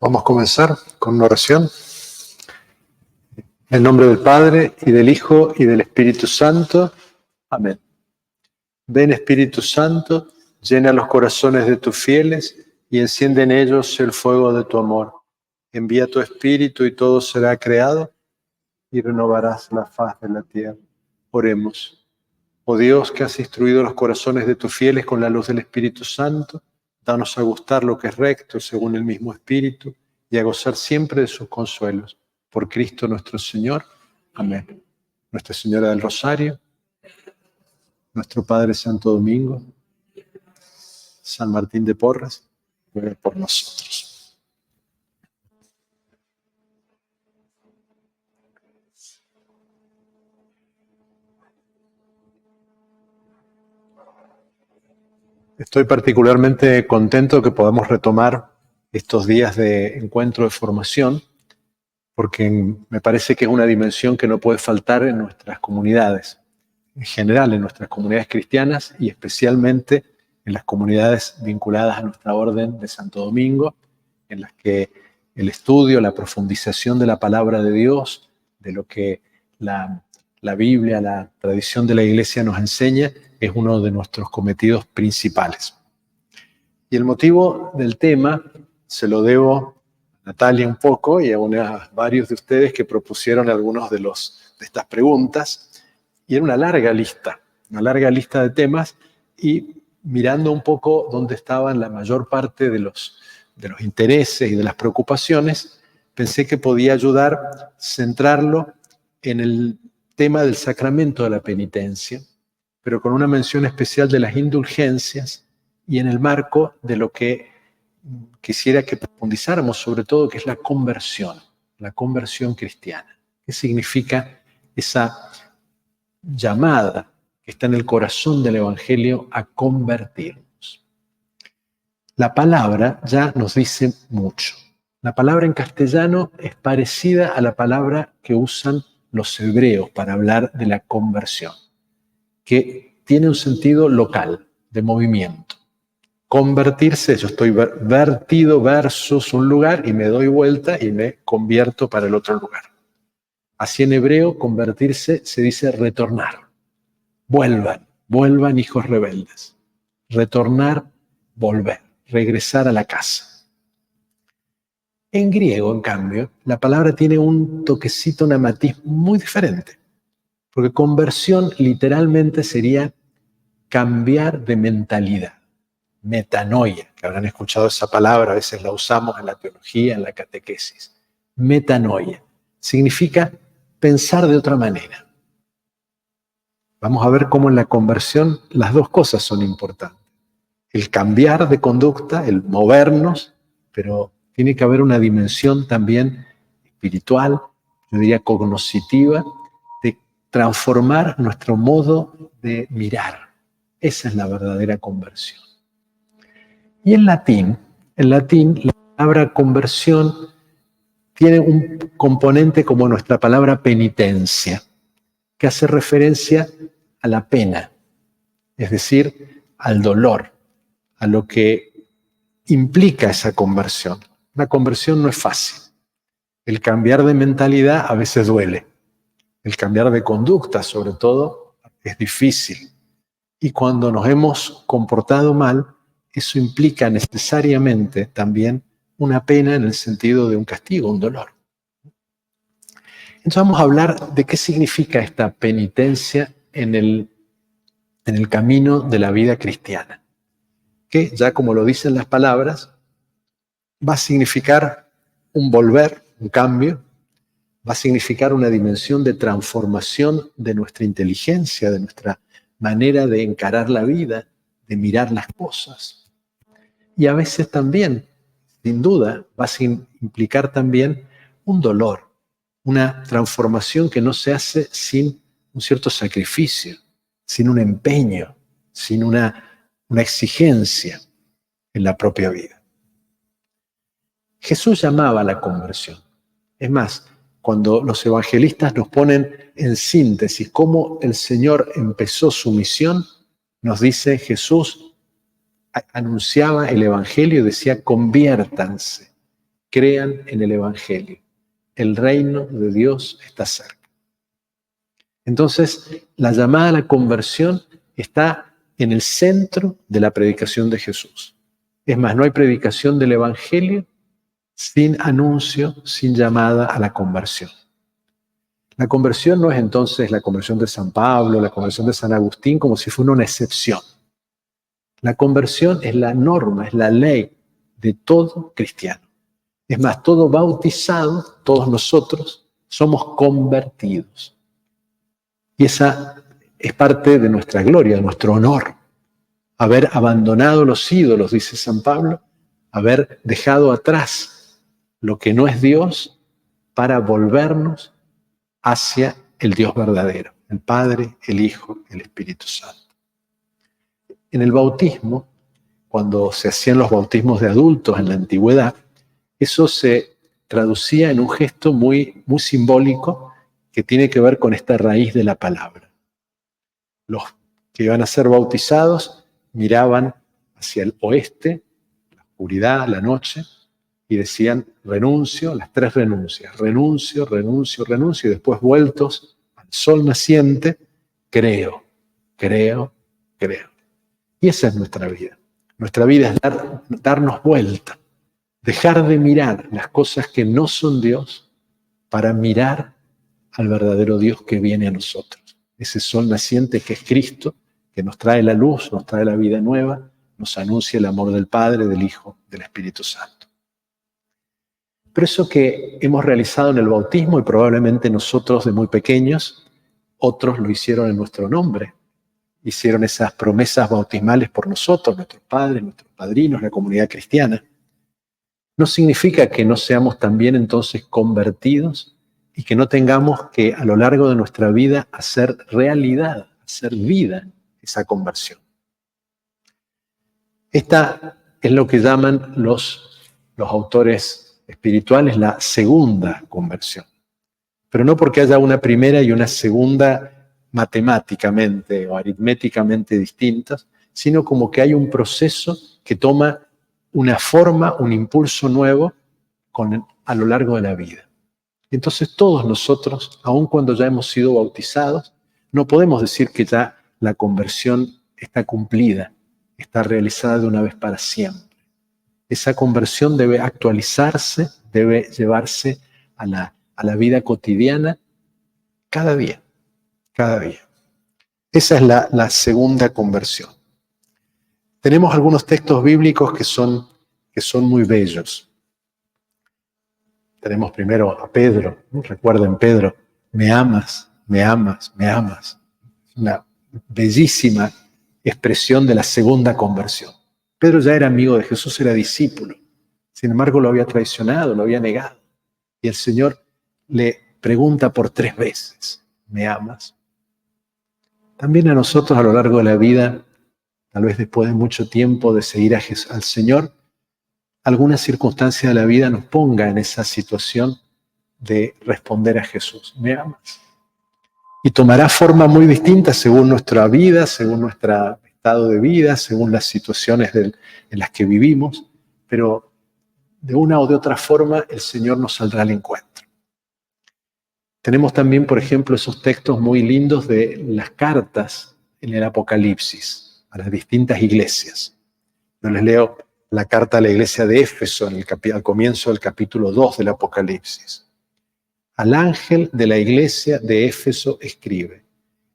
Vamos a comenzar con una oración. En nombre del Padre, y del Hijo, y del Espíritu Santo. Amén. Ven, Espíritu Santo, llena los corazones de tus fieles, y enciende en ellos el fuego de tu amor. Envía tu Espíritu, y todo será creado, y renovarás la faz de la tierra. Oremos. Oh Dios, que has instruido los corazones de tus fieles con la luz del Espíritu Santo, danos a gustar lo que es recto según el mismo Espíritu, y a gozar siempre de sus consuelos. Por Cristo nuestro Señor. Amén. Nuestra Señora del Rosario, nuestro Padre Santo Domingo, San Martín de Porres, ruega por nosotros. Estoy particularmente contento que podamos retomar estos días de encuentro de formación, porque me parece que es una dimensión que no puede faltar en nuestras comunidades, en general en nuestras comunidades cristianas y especialmente en las comunidades vinculadas a nuestra orden de Santo Domingo, en las que el estudio, la profundización de la palabra de Dios, de lo que la Biblia, la tradición de la Iglesia nos enseña, es uno de nuestros cometidos principales. Y el motivo del tema se lo debo a Natalia un poco y a varios de ustedes que propusieron algunos de estas preguntas. Y era una larga lista de temas, y mirando un poco dónde estaban la mayor parte de los intereses y de las preocupaciones, pensé que podía ayudar a centrarlo en el tema del sacramento de la penitencia, pero con una mención especial de las indulgencias y en el marco de lo que quisiera que profundizáramos sobre todo, que es la conversión cristiana. ¿Qué significa esa llamada que está en el corazón del Evangelio a convertirnos? La palabra ya nos dice mucho. La palabra en castellano es parecida a la palabra que usan los hebreos para hablar de la conversión, que tiene un sentido local, de movimiento. Convertirse, yo estoy vertido versus un lugar y me doy vuelta y me convierto para el otro lugar. Así en hebreo, convertirse se dice retornar. Vuelvan hijos rebeldes. Retornar, volver, regresar a la casa. En griego, en cambio, la palabra tiene un toquecito, una matiz muy diferente. Porque conversión literalmente sería cambiar de mentalidad. Metanoia, que habrán escuchado esa palabra, a veces la usamos en la teología, en la catequesis. Metanoia significa pensar de otra manera. Vamos a ver cómo en la conversión las dos cosas son importantes. El cambiar de conducta, el movernos, pero tiene que haber una dimensión también espiritual, yo diría cognoscitiva, de transformar nuestro modo de mirar. Esa es la verdadera conversión. Y en latín, la palabra conversión tiene un componente como nuestra palabra penitencia, que hace referencia a la pena, es decir, al dolor, a lo que implica esa conversión. La conversión no es fácil. El cambiar de mentalidad a veces duele. El cambiar de conducta, sobre todo, es difícil. Y cuando nos hemos comportado mal, eso implica necesariamente también una pena en el sentido de un castigo, un dolor. Entonces vamos a hablar de qué significa esta penitencia en el camino de la vida cristiana, que ya como lo dicen las palabras, va a significar un volver, un cambio, va a significar una dimensión de transformación de nuestra inteligencia, de nuestra manera de encarar la vida, de mirar las cosas. Y a veces también, sin duda, va a implicar también un dolor, una transformación que no se hace sin un cierto sacrificio, sin un empeño, sin una exigencia en la propia vida. Jesús llamaba a la conversión. Es más, cuando los evangelistas nos ponen en síntesis cómo el Señor empezó su misión, nos dice Jesús anunciaba el evangelio y decía conviértanse. crean en el Evangelio. El reino de Dios está cerca. Entonces, la llamada a la conversión está en el centro de la predicación de Jesús. Es más, no hay predicación del Evangelio sin anuncio, sin llamada a la conversión. La conversión no es entonces la conversión de San Pablo, la conversión de San Agustín, como si fuera una excepción. La conversión es la norma, es la ley de todo cristiano. Es más, todo bautizado, todos nosotros, somos convertidos. Y esa es parte de nuestra gloria, de nuestro honor. Haber abandonado los ídolos, dice San Pablo, haber dejado atrás lo que no es Dios para volvernos hacia el Dios verdadero, el Padre, el Hijo, el Espíritu Santo. En el bautismo, cuando se hacían los bautismos de adultos en la antigüedad, eso se traducía en un gesto muy, muy simbólico que tiene que ver con esta raíz de la palabra. Los que iban a ser bautizados miraban hacia el oeste, la oscuridad, la noche, y decían renuncio, las 3 renuncias, renuncio, renuncio, renuncio, y después vueltos al sol naciente, creo, creo, creo. Y esa es nuestra vida. Nuestra vida es darnos vuelta, dejar de mirar las cosas que no son Dios para mirar al verdadero Dios que viene a nosotros. Ese sol naciente que es Cristo, que nos trae la luz, nos trae la vida nueva, nos anuncia el amor del Padre, del Hijo, del Espíritu Santo. Pero eso que hemos realizado en el bautismo, y probablemente nosotros de muy pequeños, otros lo hicieron en nuestro nombre, hicieron esas promesas bautismales por nosotros, nuestros padres, nuestros padrinos, la comunidad cristiana, no significa que no seamos también entonces convertidos y que no tengamos que a lo largo de nuestra vida hacer realidad, hacer vida esa conversión. Esta es lo que llaman los autores espirituales la segunda conversión. Pero no porque haya una primera y una segunda matemáticamente o aritméticamente distintas, sino como que hay un proceso que toma una forma, un impulso nuevo a lo largo de la vida. Entonces todos nosotros, aun cuando ya hemos sido bautizados, no podemos decir que ya la conversión está cumplida, está realizada de una vez para siempre. Esa conversión debe actualizarse, debe llevarse a la vida cotidiana cada día, cada día. Esa es la segunda conversión. Tenemos algunos textos bíblicos que son muy bellos. Tenemos primero a Pedro, ¿no? Recuerden Pedro, me amas, me amas, me amas. Una bellísima expresión de la segunda conversión. Pedro ya era amigo de Jesús, era discípulo. Sin embargo, lo había traicionado, lo había negado. Y el Señor le pregunta por 3 veces, ¿me amas? También a nosotros a lo largo de la vida, tal vez después de mucho tiempo de seguir al Señor, alguna circunstancia de la vida nos ponga en esa situación de responder a Jesús, ¿me amas? Y tomará forma muy distinta según nuestra vida, según nuestro estado de vida, según las situaciones en las que vivimos, pero de una o de otra forma el Señor nos saldrá al encuentro. Tenemos también, por ejemplo, esos textos muy lindos de las cartas en el Apocalipsis a las distintas iglesias. Yo les leo la carta a la iglesia de Éfeso al comienzo del capítulo 2 del Apocalipsis. Al ángel de la iglesia de Éfeso escribe: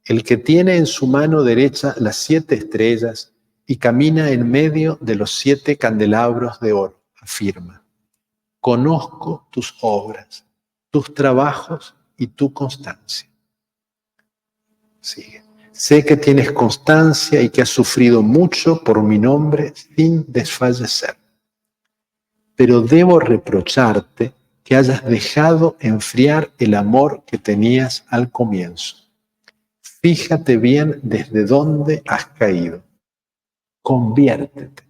el que tiene en su mano derecha las 7 estrellas y camina en medio de los 7 candelabros de oro, afirma: conozco tus obras, tus trabajos y tu constancia. Sigue. Sé que tienes constancia y que has sufrido mucho por mi nombre sin desfallecer. Pero debo reprocharte que hayas dejado enfriar el amor que tenías al comienzo. Fíjate bien desde dónde has caído. Conviértete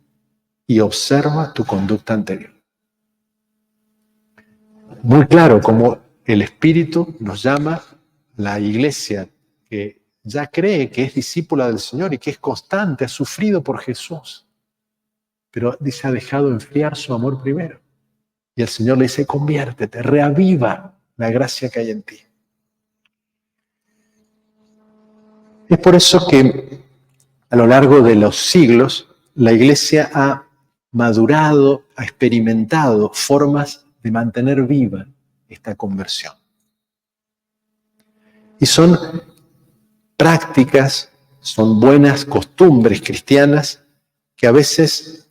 y observa tu conducta anterior. Muy claro como el Espíritu nos llama, la iglesia que ya cree que es discípula del Señor y que es constante, ha sufrido por Jesús, pero dice, ha dejado enfriar su amor primero. Y el Señor le dice, conviértete, reaviva la gracia que hay en ti. Es por eso que a lo largo de los siglos la Iglesia ha madurado, ha experimentado formas de mantener viva esta conversión. Y son prácticas, son buenas costumbres cristianas que a veces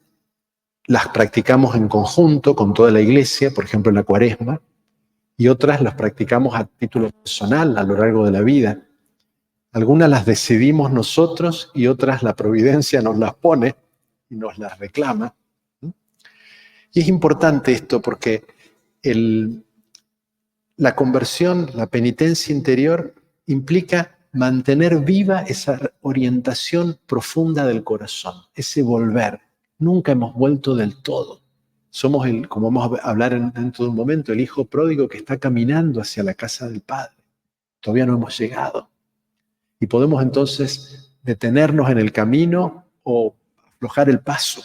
las practicamos en conjunto con toda la Iglesia, por ejemplo en la Cuaresma, y otras las practicamos a título personal a lo largo de la vida. Algunas las decidimos nosotros y otras la providencia nos las pone y nos las reclama. Y es importante esto porque la conversión, la penitencia interior, implica mantener viva esa orientación profunda del corazón, ese volver. Nunca hemos vuelto del todo. Somos, como vamos a hablar dentro de un momento, el hijo pródigo que está caminando hacia la casa del Padre. Todavía no hemos llegado. Y podemos entonces detenernos en el camino o aflojar el paso.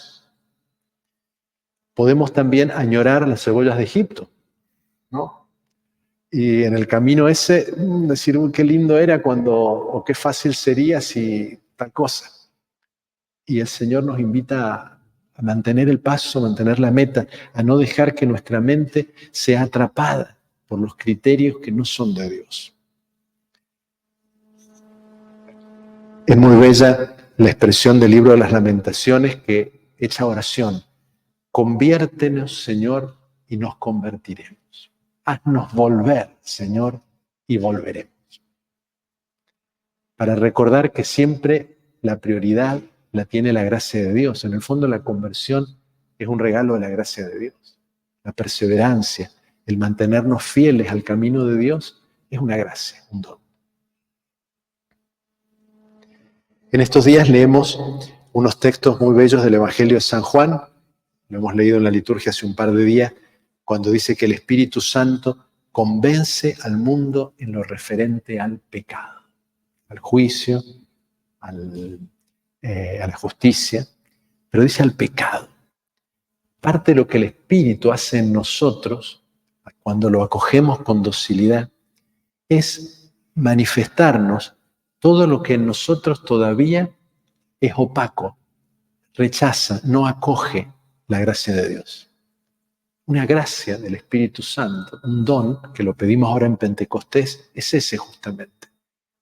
Podemos también añorar las cebollas de Egipto, ¿no? Y en el camino ese decir, uy, qué lindo era cuando, o qué fácil sería si tal cosa. Y el Señor nos invita a mantener el paso, a mantener la meta, a no dejar que nuestra mente sea atrapada por los criterios que no son de Dios. Es muy bella la expresión del libro de las Lamentaciones que echa oración. Conviértenos, Señor, y nos convertiremos. Haznos volver, Señor, y volveremos. Para recordar que siempre la prioridad la tiene la gracia de Dios. En el fondo la conversión es un regalo de la gracia de Dios. La perseverancia, el mantenernos fieles al camino de Dios es una gracia, un don. En estos días leemos unos textos muy bellos del Evangelio de San Juan. Lo hemos leído en la liturgia hace un par de días, cuando dice que el Espíritu Santo convence al mundo en lo referente al pecado, al juicio, a la justicia, pero dice al pecado. Parte de lo que el Espíritu hace en nosotros, cuando lo acogemos con docilidad, es manifestarnos todo lo que en nosotros todavía es opaco, rechaza, no acoge la gracia de Dios. Una gracia del Espíritu Santo, un don que lo pedimos ahora en Pentecostés, es ese justamente.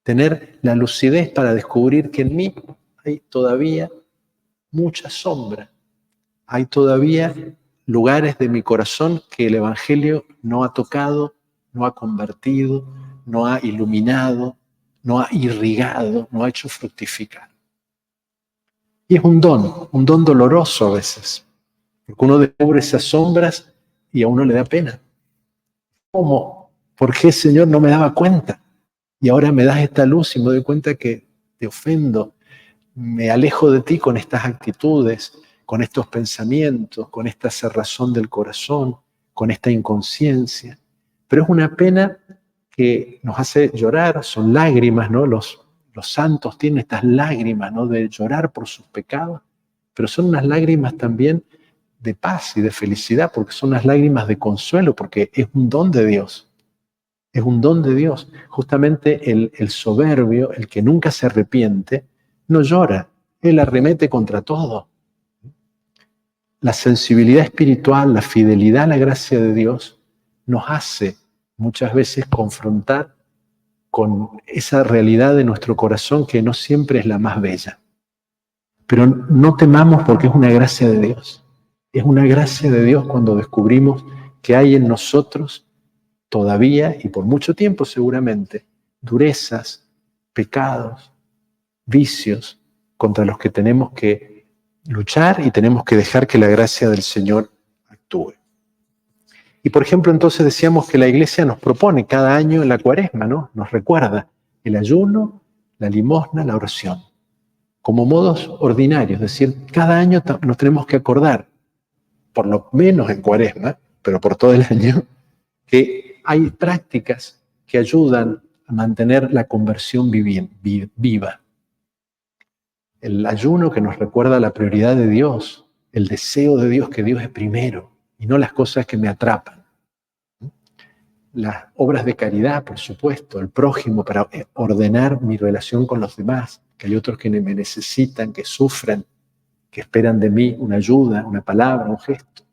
Tener la lucidez para descubrir que en mí hay todavía mucha sombra, hay todavía lugares de mi corazón que el Evangelio no ha tocado, no ha convertido, no ha iluminado, no ha irrigado, no ha hecho fructificar. Y es un don doloroso a veces, porque uno descubre esas sombras y a uno le da pena. ¿Cómo? ¿Por qué, Señor, no me daba cuenta? Y ahora me das esta luz y me doy cuenta que te ofendo, me alejo de ti con estas actitudes, con estos pensamientos, con esta cerrazón del corazón, con esta inconsciencia. Pero es una pena que nos hace llorar, son lágrimas, ¿no? Los santos tienen estas lágrimas, ¿no? De llorar por sus pecados, pero son unas lágrimas también de paz y de felicidad, porque son unas lágrimas de consuelo, porque es un don de Dios. Es un don de Dios. Justamente el soberbio, el que nunca se arrepiente, no llora, él arremete contra todo. La sensibilidad espiritual, la fidelidad a la gracia de Dios nos hace muchas veces confrontar con esa realidad de nuestro corazón que no siempre es la más bella. Pero no temamos porque es una gracia de Dios. Es una gracia de Dios cuando descubrimos que hay en nosotros todavía, y por mucho tiempo seguramente, durezas, pecados, vicios contra los que tenemos que luchar y tenemos que dejar que la gracia del Señor actúe. Y por ejemplo, entonces decíamos que la Iglesia nos propone cada año en la Cuaresma, ¿no? Nos recuerda el ayuno, la limosna, la oración, como modos ordinarios, es decir, cada año nos tenemos que acordar, por lo menos en Cuaresma, pero por todo el año, que hay prácticas que ayudan a mantener la conversión viva. El ayuno que nos recuerda la prioridad de Dios, el deseo de Dios, que Dios es primero, y no las cosas que me atrapan. Las obras de caridad, por supuesto, el prójimo, para ordenar mi relación con los demás, que hay otros que me necesitan, que sufren, que esperan de mí una ayuda, una palabra, un gesto.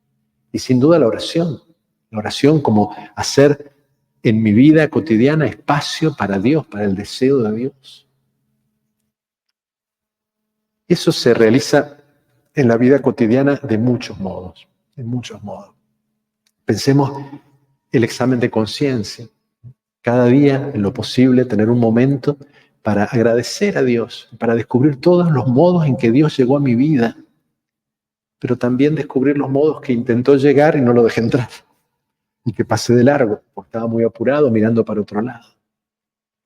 Y sin duda la oración como hacer en mi vida cotidiana espacio para Dios, para el deseo de Dios. Eso se realiza en la vida cotidiana de muchos modos, de muchos modos. Pensemos el examen de conciencia. Cada día, en lo posible, tener un momento para agradecer a Dios, para descubrir todos los modos en que Dios llegó a mi vida, pero también descubrir los modos que intentó llegar y no lo dejé entrar, y que pasé de largo, porque estaba muy apurado mirando para otro lado.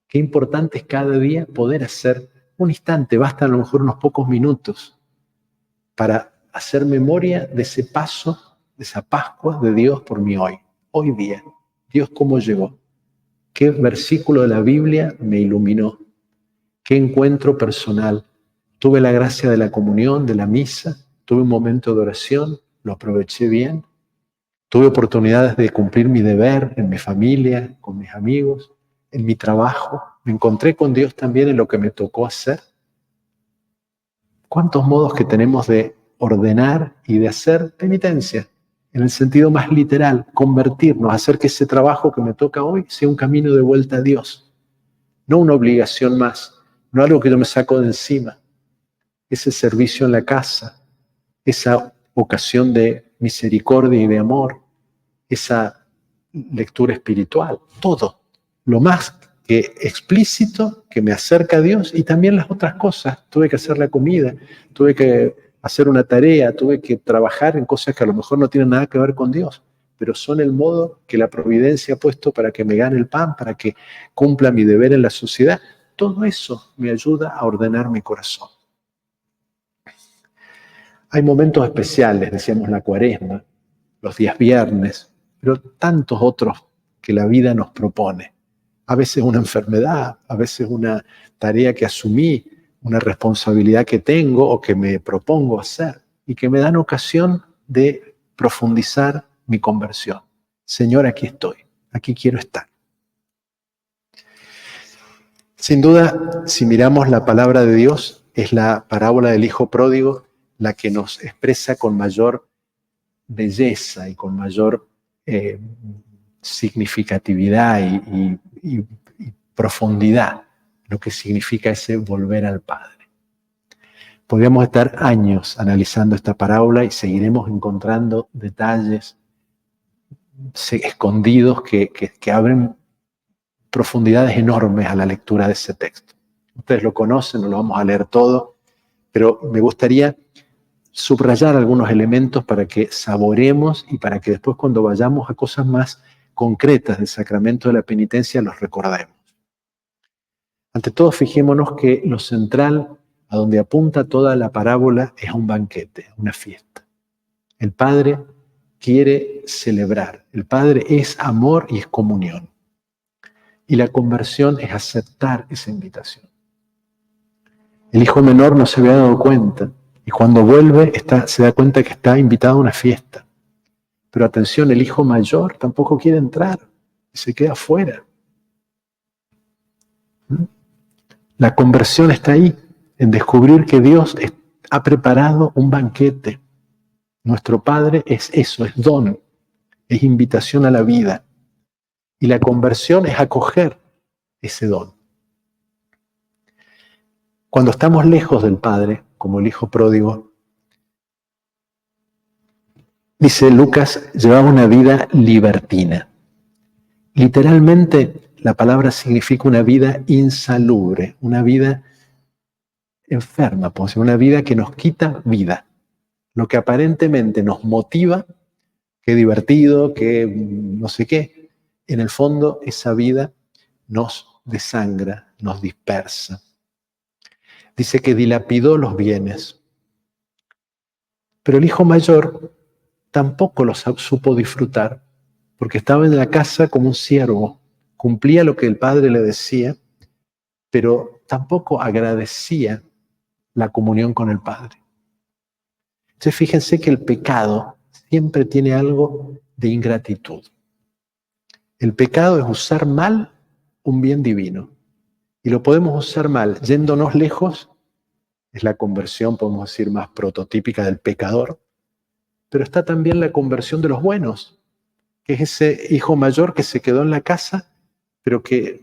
Qué importante es cada día poder hacer un instante, basta a lo mejor unos pocos minutos, para hacer memoria de ese paso, de esa Pascua de Dios por mí hoy día. Dios cómo llegó, qué versículo de la Biblia me iluminó, qué encuentro personal. Tuve la gracia de la comunión, de la misa, tuve un momento de oración, lo aproveché bien, tuve oportunidades de cumplir mi deber en mi familia, con mis amigos, en mi trabajo. Me encontré con Dios también en lo que me tocó hacer. ¿Cuántos modos que tenemos de ordenar y de hacer penitencia? En el sentido más literal, convertirnos, hacer que ese trabajo que me toca hoy sea un camino de vuelta a Dios. No una obligación más, no algo que yo me saco de encima. Ese servicio en la casa, esa ocasión de misericordia y de amor, esa lectura espiritual, todo. Lo más que explícito que me acerca a Dios y también las otras cosas. Tuve que hacer la comida, tuve que hacer una tarea, tuve que trabajar en cosas que a lo mejor no tienen nada que ver con Dios, pero son el modo que la providencia ha puesto para que me gane el pan, para que cumpla mi deber en la sociedad. Todo eso me ayuda a ordenar mi corazón. Hay momentos especiales, decíamos la Cuaresma, los días viernes, pero tantos otros que la vida nos propone. A veces una enfermedad, a veces una tarea que asumí, una responsabilidad que tengo o que me propongo hacer y que me dan ocasión de profundizar mi conversión. Señor, aquí estoy, aquí quiero estar. Sin duda, si miramos la palabra de Dios, es la parábola del hijo pródigo la que nos expresa con mayor belleza y con mayor significatividad y profundidad lo que significa ese volver al Padre. Podríamos estar años analizando esta parábola y seguiremos encontrando detalles escondidos que abren profundidades enormes a la lectura de ese texto. Ustedes lo conocen, no lo vamos a leer todo, pero me gustaría subrayar algunos elementos para que saboreemos y para que después cuando vayamos a cosas más concretas del sacramento de la penitencia los recordemos. Ante todo, fijémonos que lo central a donde apunta toda la parábola es un banquete, una fiesta. El Padre quiere celebrar, el Padre es amor y es comunión. Y la conversión es aceptar esa invitación. El hijo menor no se había dado cuenta y cuando vuelve se da cuenta que está invitado a una fiesta. Pero atención, el hijo mayor tampoco quiere entrar y se queda afuera. La conversión está ahí, en descubrir que Dios ha preparado un banquete. Nuestro Padre es eso, es don, es invitación a la vida. Y la conversión es acoger ese don. Cuando estamos lejos del Padre, como el hijo pródigo, dice Lucas, llevaba una vida libertina. Literalmente, la palabra significa una vida insalubre, una vida enferma, una vida que nos quita vida. Lo que aparentemente nos motiva, qué divertido, qué no sé qué, en el fondo esa vida nos desangra, nos dispersa. Dice que dilapidó los bienes. Pero el hijo mayor tampoco los supo disfrutar, porque estaba en la casa como un siervo, cumplía lo que el padre le decía, pero tampoco agradecía la comunión con el Padre. Entonces fíjense que el pecado siempre tiene algo de ingratitud. El pecado es usar mal un bien divino. Y lo podemos usar mal, yéndonos lejos, es la conversión, podemos decir, más prototípica del pecador, pero está también la conversión de los buenos, que es ese hijo mayor que se quedó en la casa, pero que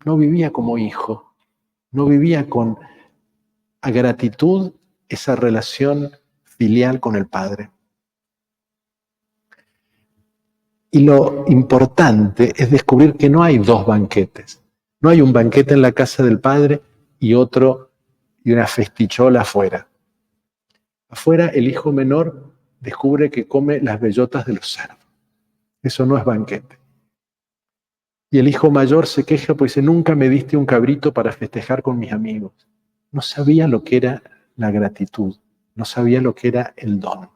no vivía como hijo, no vivía con a gratitud esa relación filial con el Padre. Y lo importante es descubrir que no hay dos banquetes. No hay un banquete en la casa del Padre y otro y una festichola afuera. Afuera el hijo menor descubre que come las bellotas de los cerdos. Eso no es banquete. Y el hijo mayor se queja porque dice, nunca me diste un cabrito para festejar con mis amigos. No sabía lo que era la gratitud, no sabía lo que era el don.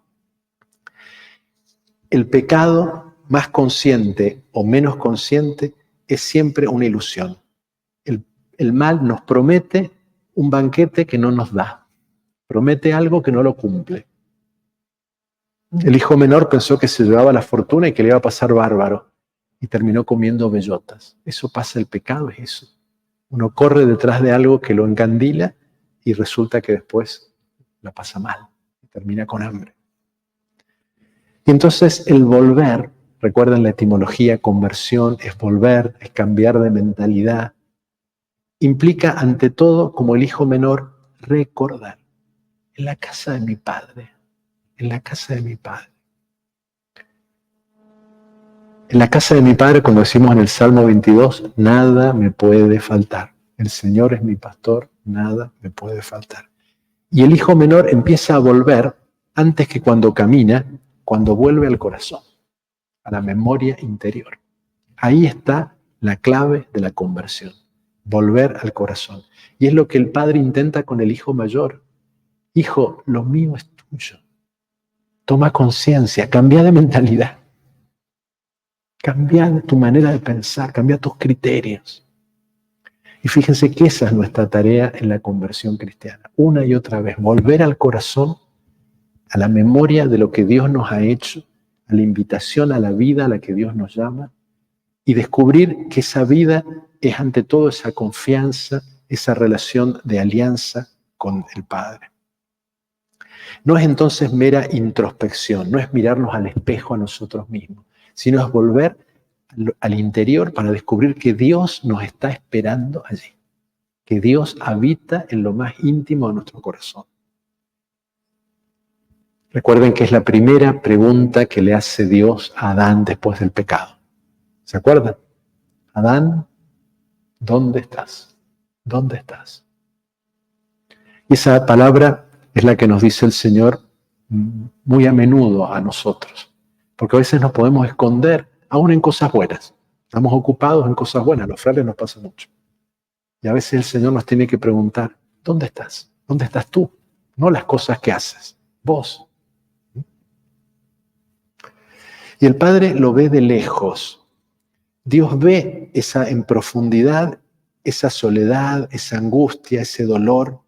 El pecado, más consciente o menos consciente, es siempre una ilusión. El mal nos promete un banquete que no nos da. Promete algo que no lo cumple. El hijo menor pensó que se llevaba la fortuna y que le iba a pasar bárbaro. Y terminó comiendo bellotas. Eso pasa, el pecado es eso. Uno corre detrás de algo que lo encandila y resulta que después la pasa mal. Y termina con hambre. Y entonces el volver, recuerden la etimología, conversión, es volver, es cambiar de mentalidad. Implica ante todo, como el hijo menor, recordar. En la casa de mi padre, en la casa de mi padre. En la casa de mi padre, como decimos en el Salmo 22, nada me puede faltar. El Señor es mi pastor, nada me puede faltar. Y el hijo menor empieza a volver antes que cuando camina, cuando vuelve al corazón, a la memoria interior. Ahí está la clave de la conversión, volver al corazón. Y es lo que el padre intenta con el hijo mayor. Hijo, lo mío es tuyo. Toma conciencia, cambia de mentalidad. Cambia tu manera de pensar, cambia tus criterios. Y fíjense que esa es nuestra tarea en la conversión cristiana. Una y otra vez, volver al corazón, a la memoria de lo que Dios nos ha hecho, a la invitación a la vida a la que Dios nos llama, y descubrir que esa vida es ante todo esa confianza, esa relación de alianza con el Padre. No es entonces mera introspección, no es mirarnos al espejo a nosotros mismos, sino es volver al interior para descubrir que Dios nos está esperando allí, que Dios habita en lo más íntimo de nuestro corazón. Recuerden que es la primera pregunta que le hace Dios a Adán después del pecado. ¿Se acuerdan? Adán, ¿dónde estás? ¿Dónde estás? Y esa palabra es la que nos dice el Señor muy a menudo a nosotros, porque a veces nos podemos esconder aún en cosas buenas. Estamos ocupados en cosas buenas, a los frailes nos pasa mucho. Y a veces el Señor nos tiene que preguntar, ¿dónde estás? ¿Dónde estás tú? No las cosas que haces, vos. Y el Padre lo ve de lejos. Dios ve esa en profundidad, esa soledad, esa angustia, ese dolor,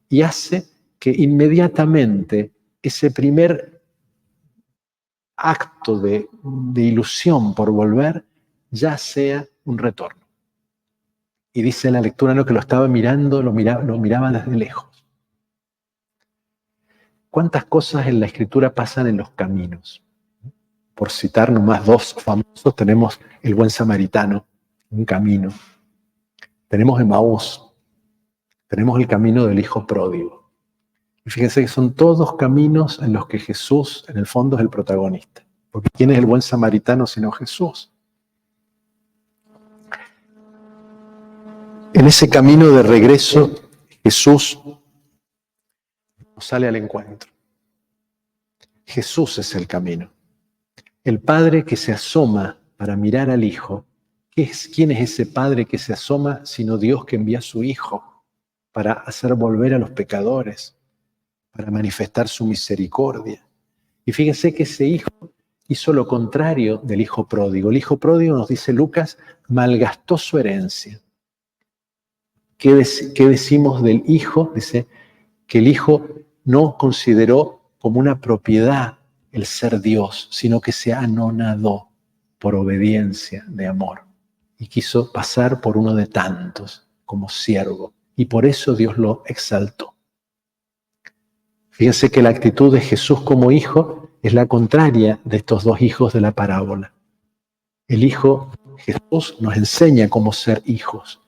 y hace que inmediatamente ese primer acto de ilusión por volver ya sea un retorno. Y dice la lectura, ¿no?, que lo estaba mirando, lo miraba desde lejos. ¿Cuántas cosas en la Escritura pasan en los caminos? Por citar nomás dos famosos, tenemos el buen samaritano, un camino. Tenemos Emaús, tenemos el camino del hijo pródigo. Y fíjense que son todos caminos en los que Jesús, en el fondo, es el protagonista. Porque ¿quién es el buen samaritano sino Jesús? En ese camino de regreso, Jesús nos sale al encuentro. Jesús es el camino. El Padre que se asoma para mirar al Hijo. ¿Quién es ese Padre que se asoma sino Dios que envía a su Hijo para hacer volver a los pecadores, para manifestar su misericordia? Y fíjense que ese Hijo hizo lo contrario del Hijo pródigo. El Hijo pródigo, nos dice Lucas, malgastó su herencia. ¿Qué decimos del Hijo? Dice que el Hijo no consideró como una propiedad el ser Dios, sino que se anonadó por obediencia de amor y quiso pasar por uno de tantos como siervo, y por eso Dios lo exaltó. Fíjense que la actitud de Jesús como hijo es la contraria de estos dos hijos de la parábola. El hijo Jesús nos enseña cómo ser hijos.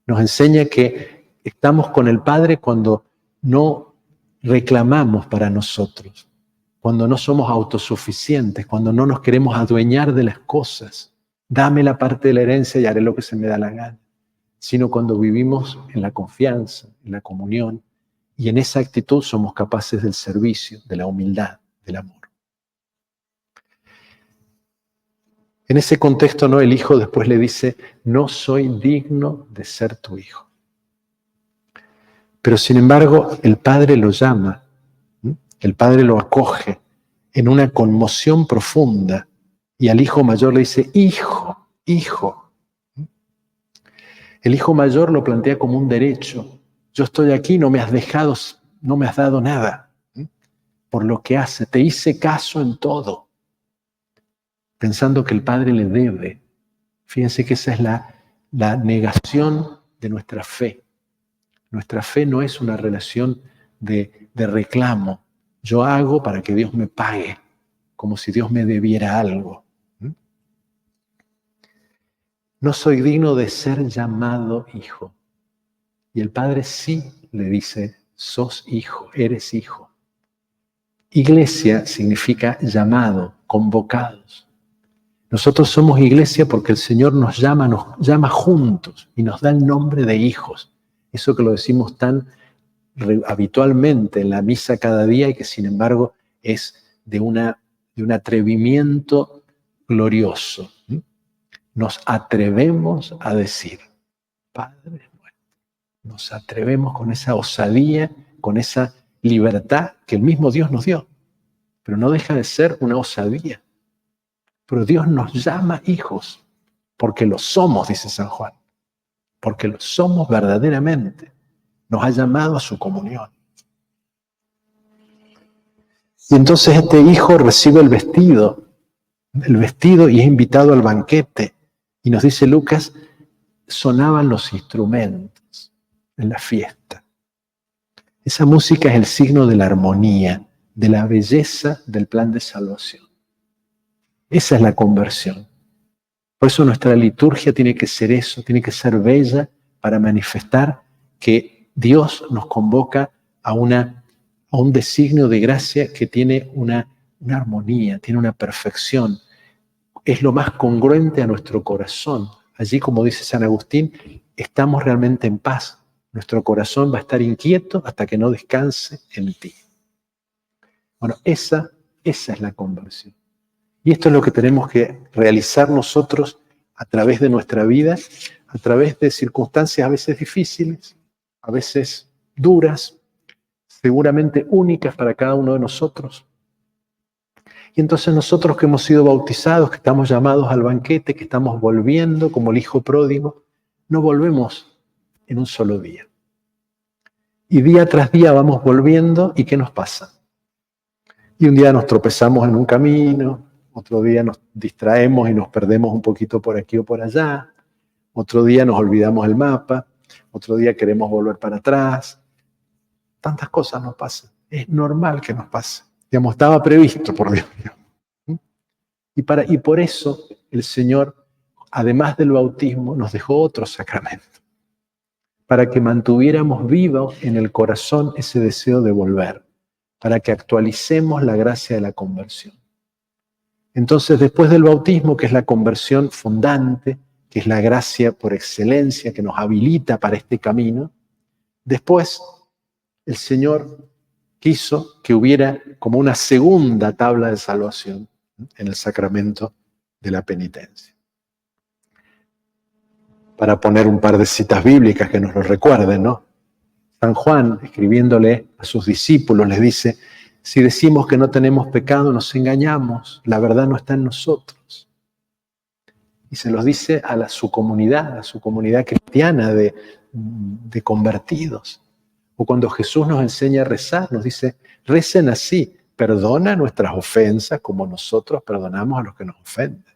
Nos enseña que estamos con el Padre cuando no reclamamos para nosotros, cuando no somos autosuficientes, cuando no nos queremos adueñar de las cosas. Dame la parte de la herencia y haré lo que se me da la gana. Sino cuando vivimos en la confianza, en la comunión, y en esa actitud somos capaces del servicio, de la humildad, del amor. En ese contexto, ¿no? El hijo después le dice, no soy digno de ser tu hijo. Pero sin embargo, el padre lo llama, el padre lo acoge en una conmoción profunda, y al hijo mayor le dice, hijo, hijo. El hijo mayor lo plantea como un derecho. Yo estoy aquí, no me has dejado, no me has dado nada. Por lo que hace, te hice caso en todo. Pensando que el padre le debe. Fíjense que esa es la negación de nuestra fe. Nuestra fe no es una relación de reclamo. Yo hago para que Dios me pague, como si Dios me debiera algo. No soy digno de ser llamado hijo. Y el padre sí le dice, sos hijo, eres hijo. Iglesia significa llamado, convocados. Nosotros somos iglesia porque el Señor nos llama juntos y nos da el nombre de hijos. Eso que lo decimos tan habitualmente en la misa cada día y que sin embargo es de un atrevimiento glorioso. Nos atrevemos a decir, Padre nuestro. Nos atrevemos con esa osadía, con esa libertad que el mismo Dios nos dio. Pero no deja de ser una osadía. Pero Dios nos llama hijos, porque lo somos, dice San Juan. Porque lo somos verdaderamente. Nos ha llamado a su comunión. Y entonces este hijo recibe el vestido y es invitado al banquete. Y nos dice Lucas, sonaban los instrumentos en la fiesta. Esa música es el signo de la armonía, de la belleza del plan de salvación. Esa es la conversión. Por eso nuestra liturgia tiene que ser eso, tiene que ser bella para manifestar que Dios nos convoca a un designio de gracia que tiene una armonía, tiene una perfección. Es lo más congruente a nuestro corazón. Allí, como dice San Agustín, estamos realmente en paz. Nuestro corazón va a estar inquieto hasta que no descanse en ti. Bueno, esa es la conversión. Y esto es lo que tenemos que realizar nosotros a través de nuestra vida, a través de circunstancias a veces difíciles, a veces duras, seguramente únicas para cada uno de nosotros. Y entonces nosotros que hemos sido bautizados, que estamos llamados al banquete, que estamos volviendo como el hijo pródigo, no volvemos en un solo día. Y día tras día vamos volviendo, ¿y qué nos pasa? Y un día nos tropezamos en un camino, otro día nos distraemos y nos perdemos un poquito por aquí o por allá, otro día nos olvidamos el mapa, otro día queremos volver para atrás. Tantas cosas nos pasan. Es normal que nos pase. Digamos, estaba previsto por Dios. Y por eso el Señor, además del bautismo, nos dejó otro sacramento, para que mantuviéramos vivo en el corazón ese deseo de volver, para que actualicemos la gracia de la conversión. Entonces, después del bautismo, que es la conversión fundante, que es la gracia por excelencia que nos habilita para este camino, después el Señor quiso que hubiera como una segunda tabla de salvación en el sacramento de la penitencia. Para poner un par de citas bíblicas que nos lo recuerden, ¿no? San Juan, escribiéndole a sus discípulos, les dice, si decimos que no tenemos pecado, nos engañamos, la verdad no está en nosotros. Y se los dice a su comunidad cristiana de convertidos. O cuando Jesús nos enseña a rezar, nos dice, recen así, perdona nuestras ofensas como nosotros perdonamos a los que nos ofenden.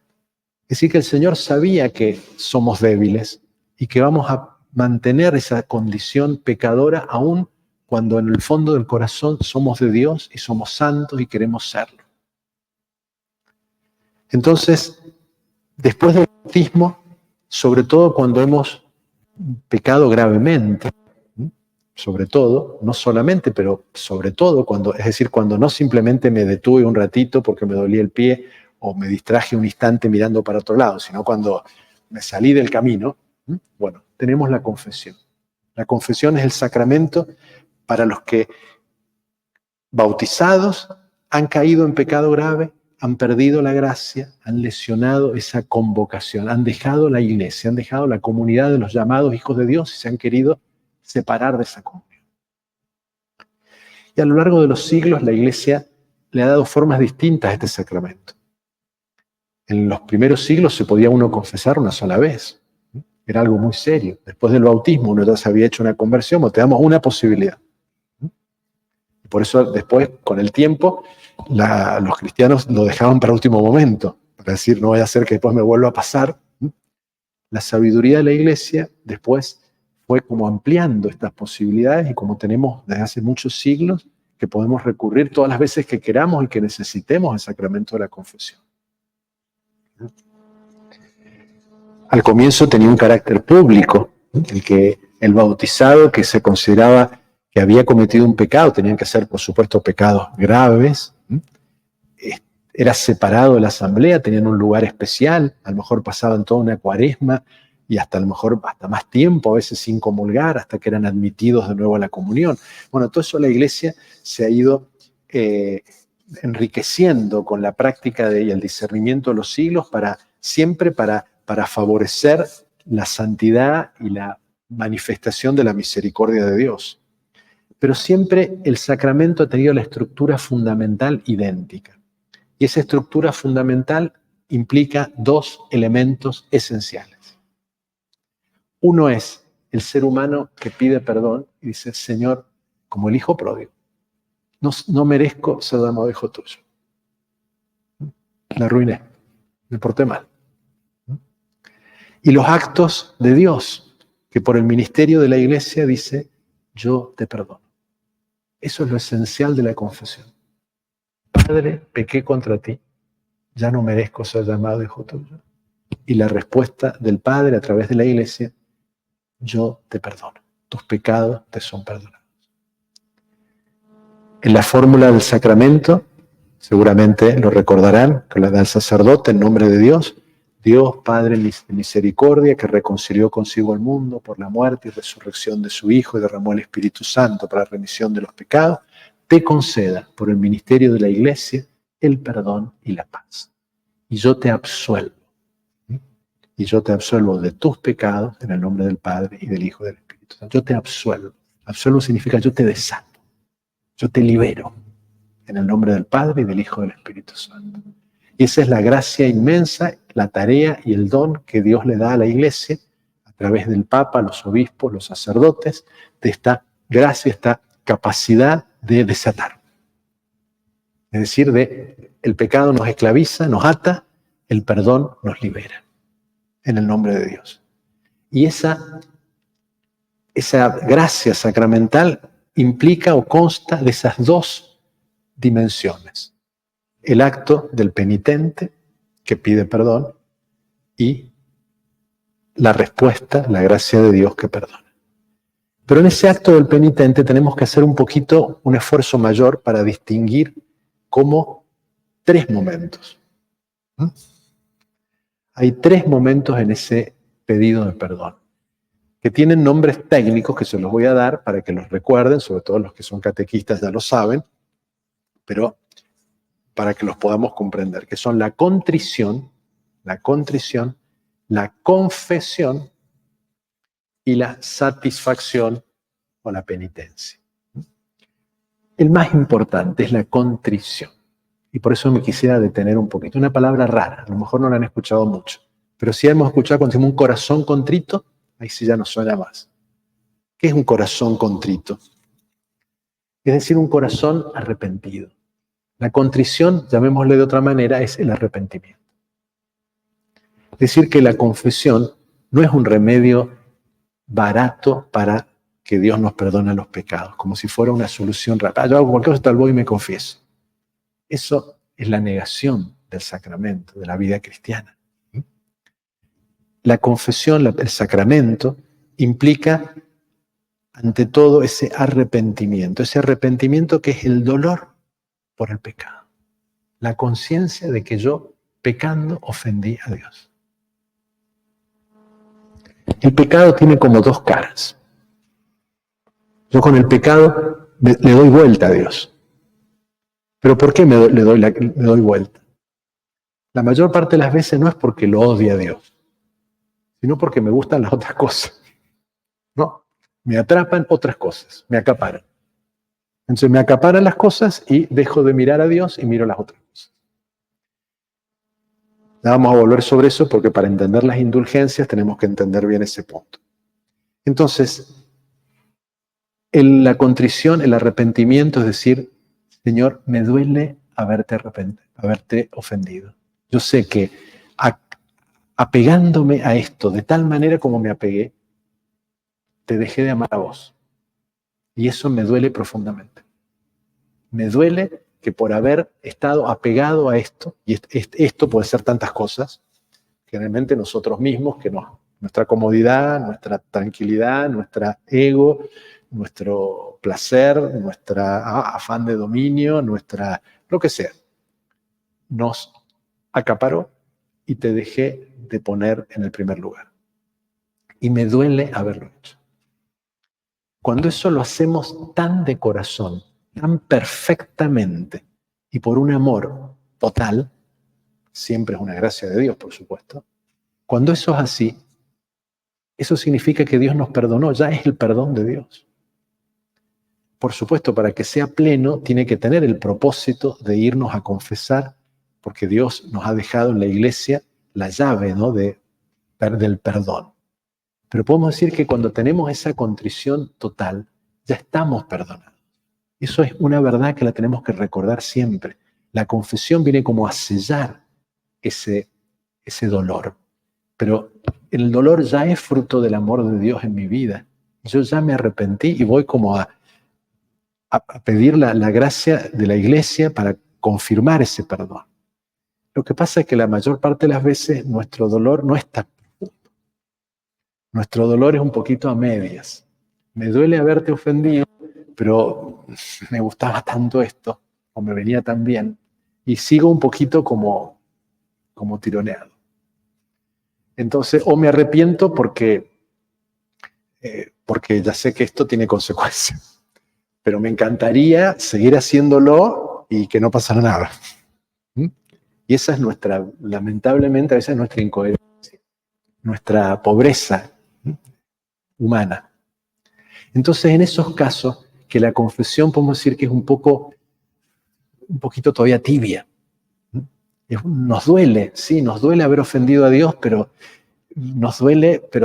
Es decir, que el Señor sabía que somos débiles y que vamos a mantener esa condición pecadora aún cuando en el fondo del corazón somos de Dios y somos santos y queremos serlo. Entonces, después del bautismo, sobre todo cuando hemos pecado gravemente, sobre todo, no solamente, pero sobre todo, es decir, cuando no simplemente me detuve un ratito porque me dolía el pie o me distraje un instante mirando para otro lado, sino cuando me salí del camino, bueno, tenemos la confesión. La confesión es el sacramento para los que, bautizados, han caído en pecado grave, han perdido la gracia, han lesionado esa convocación, han dejado la iglesia, han dejado la comunidad de los llamados hijos de Dios y se han querido separar de esa comunión. Y a lo largo de los siglos la iglesia le ha dado formas distintas a este sacramento. En los primeros siglos se podía uno confesar una sola vez. Era algo muy serio. Después del bautismo uno ya se había hecho una conversión, o te damos una posibilidad. Y por eso después, con el tiempo, los cristianos lo dejaban para último momento, para decir, no vaya a ser que después me vuelva a pasar. La sabiduría de la iglesia después fue como ampliando estas posibilidades y como tenemos desde hace muchos siglos, que podemos recurrir todas las veces que queramos y que necesitemos el sacramento de la confesión. Al comienzo tenía un carácter público, el que el bautizado que se consideraba que había cometido un pecado, tenían que ser por supuesto pecados graves, era separado de la asamblea, tenían un lugar especial, a lo mejor pasaban toda una cuaresma y hasta a lo mejor hasta más tiempo, a veces sin comulgar, hasta que eran admitidos de nuevo a la comunión. Bueno, todo eso la iglesia se ha ido enriqueciendo con la práctica y el discernimiento de los siglos siempre para favorecer la santidad y la manifestación de la misericordia de Dios. Pero siempre el sacramento ha tenido la estructura fundamental idéntica. Y esa estructura fundamental implica dos elementos esenciales. Uno es el ser humano que pide perdón y dice, Señor, como el hijo pródigo, no merezco ser llamado hijo tuyo. La arruiné, me porté mal. Y los actos de Dios, que por el ministerio de la iglesia dice, yo te perdono. Eso es lo esencial de la confesión. Padre, pequé contra ti, ya no merezco ser llamado hijo tuyo. Y la respuesta del Padre a través de la iglesia, yo te perdono, tus pecados te son perdonados. En la fórmula del sacramento, seguramente lo recordarán, que la da el sacerdote en nombre de Dios, Dios Padre de misericordia, que reconcilió consigo el mundo por la muerte y resurrección de su Hijo y derramó el Espíritu Santo para la remisión de los pecados, te conceda por el ministerio de la Iglesia el perdón y la paz. Y yo te absuelvo. Y yo te absuelvo de tus pecados en el nombre del Padre y del Hijo y del Espíritu Santo. Yo te absuelvo. Absuelvo significa yo te desato. Yo te libero en el nombre del Padre y del Hijo y del Espíritu Santo. Y esa es la gracia inmensa, la tarea y el don que Dios le da a la Iglesia a través del Papa, los obispos, los sacerdotes, de esta gracia, esta capacidad de desatar. Es decir, el pecado nos esclaviza, nos ata, el perdón nos libera. En el nombre de Dios. Y esa gracia sacramental implica o consta de esas dos dimensiones. El acto del penitente que pide perdón y la respuesta, la gracia de Dios que perdona. Pero en ese acto del penitente tenemos que hacer un esfuerzo mayor para distinguir como tres momentos. Hay tres momentos en ese pedido de perdón, que tienen nombres técnicos que se los voy a dar para que los recuerden, sobre todo los que son catequistas ya lo saben, pero para que los podamos comprender, que son la contrición, la confesión y la satisfacción o la penitencia. El más importante es la contrición. Y por eso me quisiera detener un poquito. Una palabra rara, a lo mejor no la han escuchado mucho. Pero si hemos escuchado cuando decimos un corazón contrito, ahí sí ya nos suena más. ¿Qué es un corazón contrito? Es decir, un corazón arrepentido. La contrición, llamémosle de otra manera, es el arrepentimiento. Es decir, que la confesión no es un remedio barato para que Dios nos perdone los pecados, como si fuera una solución rápida. Yo hago cualquier cosa, tal voy y me confieso. Eso es la negación del sacramento, de la vida cristiana. La confesión, el sacramento, implica ante todo ese arrepentimiento que es el dolor por el pecado. La conciencia de que yo, pecando, ofendí a Dios. El pecado tiene como dos caras. Yo con el pecado le doy vuelta a Dios. ¿Pero por qué le doy vuelta? La mayor parte de las veces no es porque lo odie a Dios, sino porque me gustan las otras cosas. No, me atrapan otras cosas, me acaparan. Entonces me acaparan las cosas y dejo de mirar a Dios y miro las otras cosas. Ya vamos a volver sobre eso porque para entender las indulgencias tenemos que entender bien ese punto. Entonces, la contrición, el arrepentimiento es decir, Señor, me duele haberte ofendido. Yo sé que apegándome a esto de tal manera como me apegué, te dejé de amar a vos. Y eso me duele profundamente. Me duele que por haber estado apegado a esto, y esto puede ser tantas cosas, generalmente nosotros mismos, que nuestra comodidad, nuestra tranquilidad, nuestro ego, nuestro placer, nuestra afán de dominio, lo que sea, nos acaparó y te dejé de poner en el primer lugar. Y me duele haberlo hecho. Cuando eso lo hacemos tan de corazón, tan perfectamente y por un amor total, siempre es una gracia de Dios, por supuesto. Cuando eso es así, eso significa que Dios nos perdonó, ya es el perdón de Dios. Por supuesto, para que sea pleno, tiene que tener el propósito de irnos a confesar, porque Dios nos ha dejado en la iglesia la llave, ¿no?, del perdón. Pero podemos decir que cuando tenemos esa contrición total, ya estamos perdonados. Eso es una verdad que la tenemos que recordar siempre. La confesión viene como a sellar ese dolor. Pero el dolor ya es fruto del amor de Dios en mi vida. Yo ya me arrepentí y voy como a pedir la gracia de la iglesia para confirmar ese perdón. Lo que pasa es que la mayor parte de las veces nuestro dolor no es tan profundo. Nuestro dolor es un poquito a medias. Me duele haberte ofendido, pero me gustaba tanto esto, o me venía tan bien, y sigo un poquito como tironeado. Entonces, o me arrepiento porque ya sé que esto tiene consecuencias, pero me encantaría seguir haciéndolo y que no pasara nada. Y esa es lamentablemente, a veces nuestra incoherencia, nuestra pobreza humana. Entonces, en esos casos, que la confesión podemos decir que es un poquito todavía tibia. Nos duele, sí, nos duele haber ofendido a Dios, pero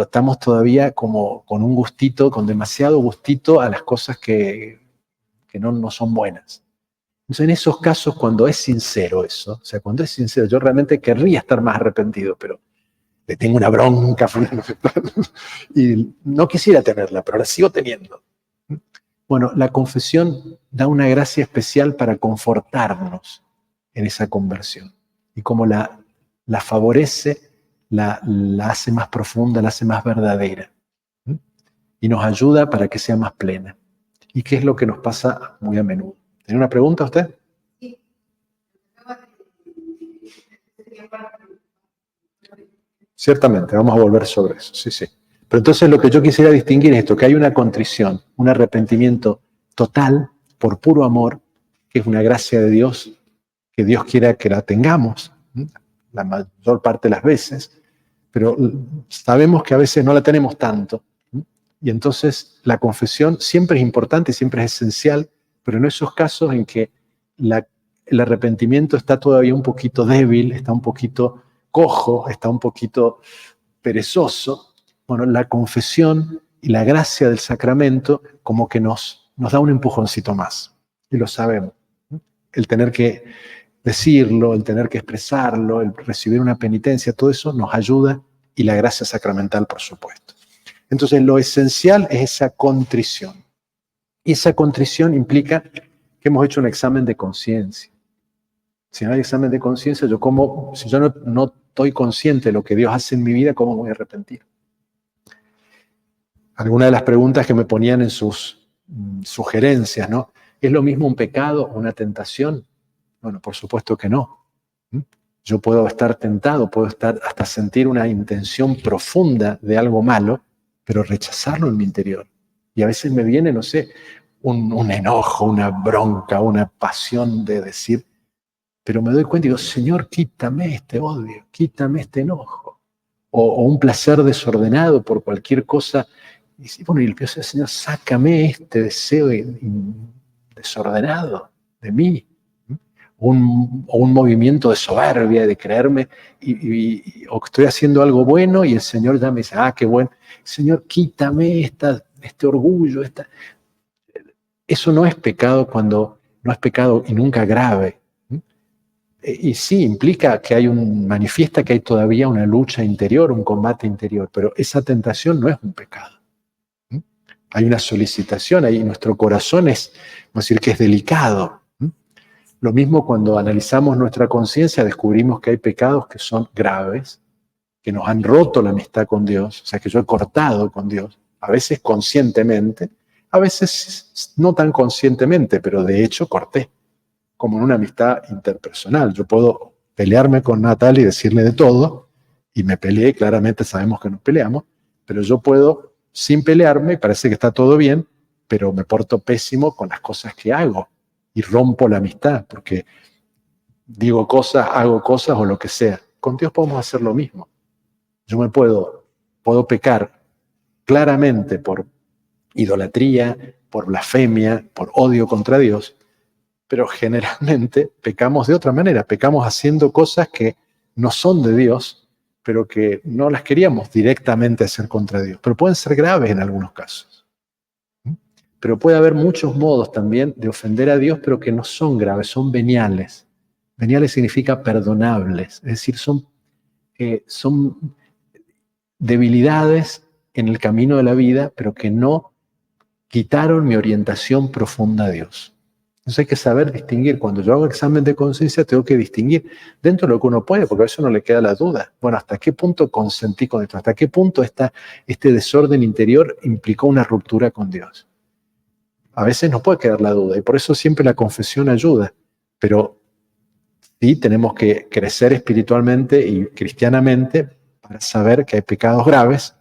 estamos todavía como con un gustito, con demasiado gustito a las cosas que no son buenas. Entonces, en esos casos, cuando es sincero eso, o sea, cuando es sincero, yo realmente querría estar más arrepentido, pero le tengo una bronca y no quisiera tenerla, pero la sigo teniendo. Bueno, la confesión da una gracia especial para confortarnos en esa conversión. Y como la favorece, la hace más profunda, la hace más verdadera. Y nos ayuda para que sea más plena. ¿Y qué es lo que nos pasa muy a menudo? ¿Tiene una pregunta usted? Sí. Ciertamente, vamos a volver sobre eso, sí. Pero entonces lo que yo quisiera distinguir es esto, que hay una contrición, un arrepentimiento total, por puro amor, que es una gracia de Dios, que Dios quiera que la tengamos, la mayor parte de las veces, pero sabemos que a veces no la tenemos tanto. Y entonces la confesión siempre es importante, siempre es esencial, pero en esos casos en que el arrepentimiento está todavía un poquito débil, está un poquito cojo, está un poquito perezoso, bueno, la confesión y la gracia del sacramento como que nos da un empujoncito más. Y lo sabemos. el tener que decirlo, el tener que expresarlo, el recibir una penitencia, todo eso nos ayuda, y la gracia sacramental, por supuesto. Entonces, lo esencial es esa contrición. Y esa contrición implica que hemos hecho un examen de conciencia. Si no hay examen de conciencia, si yo no estoy consciente de lo que Dios hace en mi vida, ¿cómo me voy a arrepentir? Algunas de las preguntas que me ponían en sus sugerencias, ¿no? ¿Es lo mismo un pecado o una tentación? Bueno, por supuesto que no. Yo puedo estar tentado, puedo hasta sentir una intención profunda de algo malo, pero rechazarlo en mi interior. Y a veces me viene, no sé, un enojo, una bronca, una pasión de decir, pero me doy cuenta y digo, Señor, quítame este odio, quítame este enojo. O un placer desordenado por cualquier cosa. Y bueno, y el pienso, Señor, sácame este deseo desordenado de mí. O un movimiento de soberbia, de creerme, o que estoy haciendo algo bueno y el Señor ya me dice, qué bueno. Señor, quítame este orgullo. Eso no es pecado no es pecado y nunca grave. Y sí, implica que manifiesta que hay todavía una lucha interior, un combate interior, pero esa tentación no es un pecado. Hay una solicitación ahí, nuestro corazón vamos a decir que es delicado. Lo mismo cuando analizamos nuestra conciencia, descubrimos que hay pecados que son graves, que nos han roto la amistad con Dios, o sea, que yo he cortado con Dios, a veces conscientemente, a veces no tan conscientemente, pero de hecho corté, como en una amistad interpersonal. Yo puedo pelearme con Natalia y decirle de todo, y me peleé, claramente sabemos que nos peleamos, pero yo puedo, sin pelearme, parece que está todo bien, pero me porto pésimo con las cosas que hago, y rompo la amistad, porque digo cosas, hago cosas o lo que sea. Con Dios podemos hacer lo mismo. Yo puedo pecar claramente por idolatría, por blasfemia, por odio contra Dios, pero generalmente pecamos de otra manera, pecamos haciendo cosas que no son de Dios, pero que no las queríamos directamente hacer contra Dios, pero pueden ser graves en algunos casos. Pero puede haber muchos modos también de ofender a Dios, pero que no son graves, son veniales. Veniales significa perdonables, es decir, son debilidades en el camino de la vida, pero que no quitaron mi orientación profunda a Dios. Entonces hay que saber distinguir. Cuando yo hago examen de conciencia, tengo que distinguir dentro de lo que uno puede, porque a eso no le queda la duda. Bueno, ¿hasta qué punto consentí con esto? ¿Hasta qué punto este desorden interior implicó una ruptura con Dios? A veces nos puede quedar la duda, y por eso siempre la confesión ayuda. Pero sí tenemos que crecer espiritualmente y cristianamente para saber que hay pecados graves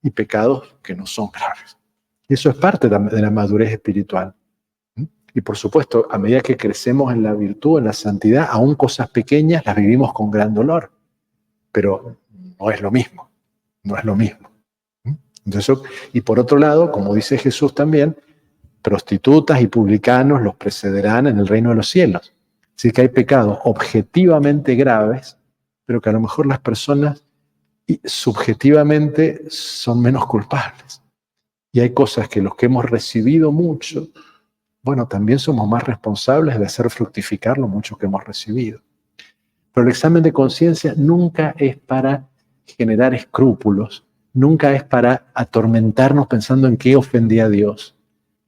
y pecados que no son graves. Y eso es parte de la madurez espiritual. Y por supuesto, a medida que crecemos en la virtud, en la santidad, aún cosas pequeñas las vivimos con gran dolor. Pero no es lo mismo. No es lo mismo. Entonces, y por otro lado, como dice Jesús también, prostitutas y publicanos los precederán en el reino de los cielos. Así que hay pecados objetivamente graves, pero que a lo mejor las personas subjetivamente son menos culpables. Y hay cosas que los que hemos recibido mucho, bueno, también somos más responsables de hacer fructificar lo mucho que hemos recibido. Pero el examen de conciencia nunca es para generar escrúpulos, nunca es para atormentarnos pensando en qué ofendí a Dios.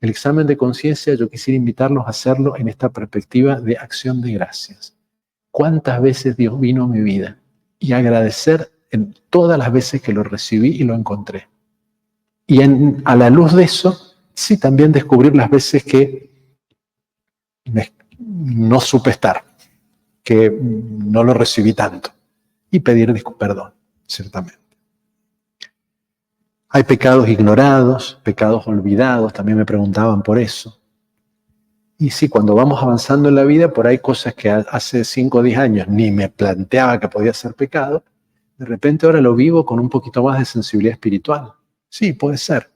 El examen de conciencia yo quisiera invitarlos a hacerlo en esta perspectiva de acción de gracias. ¿Cuántas veces Dios vino a mi vida? Y agradecer en todas las veces que lo recibí y lo encontré. Y a la luz de eso, sí, también descubrir las veces que no supe estar, que no lo recibí tanto, y pedir perdón, ciertamente. Hay pecados ignorados, pecados olvidados, también me preguntaban por eso. Y sí, cuando vamos avanzando en la vida, por ahí cosas que hace 5 o 10 años ni me planteaba que podía ser pecado, de repente ahora lo vivo con un poquito más de sensibilidad espiritual. Sí, puede ser.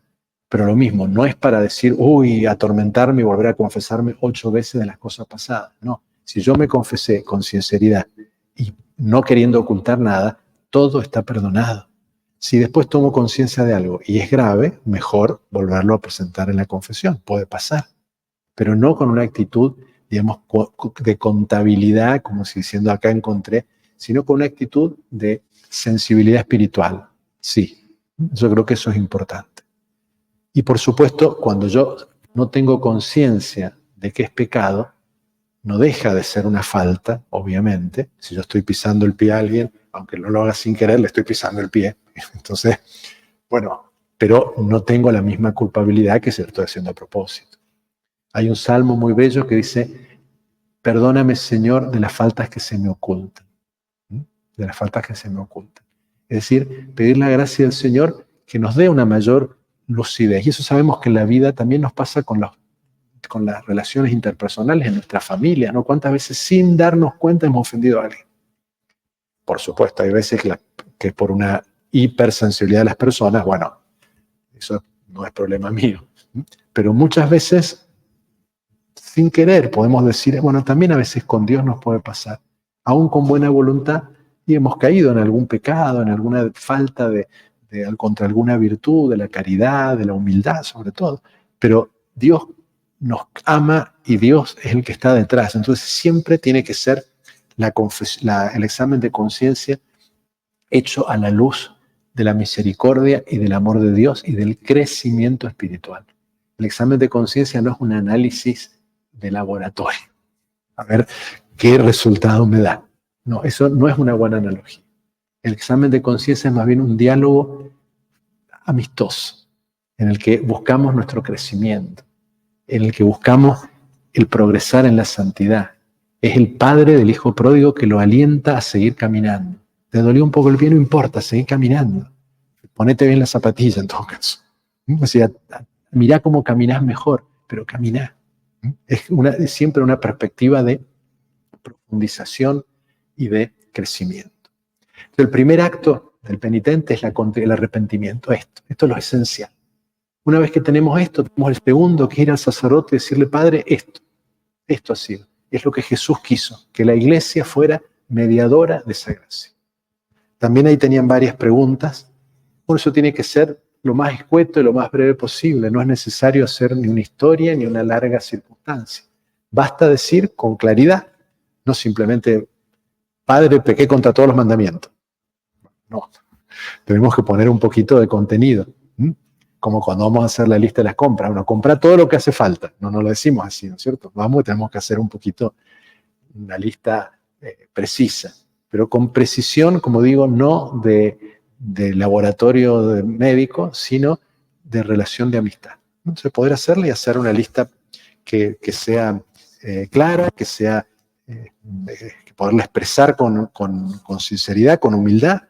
Pero lo mismo, no es para decir, atormentarme y volver a confesarme 8 veces de las cosas pasadas. No, si yo me confesé con sinceridad y no queriendo ocultar nada, todo está perdonado. Si después tomo conciencia de algo y es grave, mejor volverlo a presentar en la confesión. Puede pasar, pero no con una actitud digamos, de contabilidad, como si diciendo acá encontré, sino con una actitud de sensibilidad espiritual. Sí, yo creo que eso es importante. Y por supuesto, cuando yo no tengo conciencia de que es pecado, no deja de ser una falta, obviamente. Si yo estoy pisando el pie a alguien, aunque no lo haga sin querer, le estoy pisando el pie. Entonces, bueno, pero no tengo la misma culpabilidad que si lo estoy haciendo a propósito. Hay un salmo muy bello que dice, perdóname, Señor, de las faltas que se me ocultan. De las faltas que se me ocultan. Es decir, pedir la gracia del Señor que nos dé una mayor lucidez. Y eso sabemos que en la vida también nos pasa con las relaciones interpersonales en nuestra familia, ¿no? ¿Cuántas veces sin darnos cuenta hemos ofendido a alguien? Por supuesto, hay veces que por una hipersensibilidad de las personas, bueno, eso no es problema mío. Pero muchas veces, sin querer, podemos decir, bueno, también a veces con Dios nos puede pasar, aún con buena voluntad, y hemos caído en algún pecado, en alguna falta contra alguna virtud, de la caridad, de la humildad sobre todo. Pero Dios nos ama y Dios es el que está detrás. Entonces siempre tiene que ser el examen de conciencia hecho a la luz de la misericordia y del amor de Dios y del crecimiento espiritual. El examen de conciencia no es un análisis de laboratorio. A ver qué resultado me da. No, eso no es una buena analogía. El examen de conciencia es más bien un diálogo amistoso, en el que buscamos nuestro crecimiento, en el que buscamos el progresar en la santidad. Es el padre del hijo pródigo que lo alienta a seguir caminando. Te dolió un poco el pie, no importa, seguí caminando. Ponete bien la zapatilla en todo caso. O sea, mirá cómo caminás mejor, pero caminá. Es siempre una perspectiva de profundización y de crecimiento. Entonces, el primer acto del penitente es el arrepentimiento. Esto es lo esencial. Una vez que tenemos esto, tenemos el segundo, que es ir al sacerdote y decirle, Padre, esto ha sido. Es lo que Jesús quiso, que la iglesia fuera mediadora de esa gracia. También ahí tenían varias preguntas. Por eso tiene que ser lo más escueto y lo más breve posible. No es necesario hacer ni una historia ni una larga circunstancia. Basta decir con claridad, no simplemente, Padre, pequé contra todos los mandamientos. No, tenemos que poner un poquito de contenido. Como cuando vamos a hacer la lista de las compras. Uno compra todo lo que hace falta. No lo decimos así, ¿no es cierto? Vamos y tenemos que hacer un poquito una lista precisa. Pero con precisión, como digo, no de laboratorio de médico, sino de relación de amistad. Entonces, poder hacerla y hacer una lista que sea clara, que sea que poderla expresar con sinceridad, con humildad.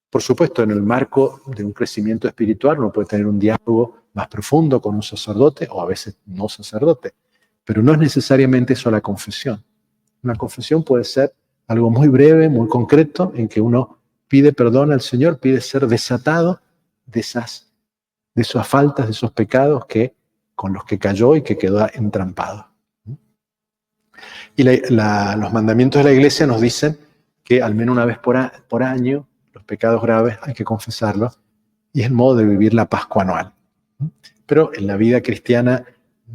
Por supuesto, en el marco de un crecimiento espiritual uno puede tener un diálogo más profundo con un sacerdote o a veces no sacerdote, pero no es necesariamente eso la confesión. Una confesión puede ser algo muy breve, muy concreto, en que uno pide perdón al Señor, pide ser desatado de esas faltas, de esos pecados con los que cayó y que quedó entrampado. Y los mandamientos de la Iglesia nos dicen que al menos una vez por año los pecados graves hay que confesarlos y es el modo de vivir la Pascua anual. Pero en la vida cristiana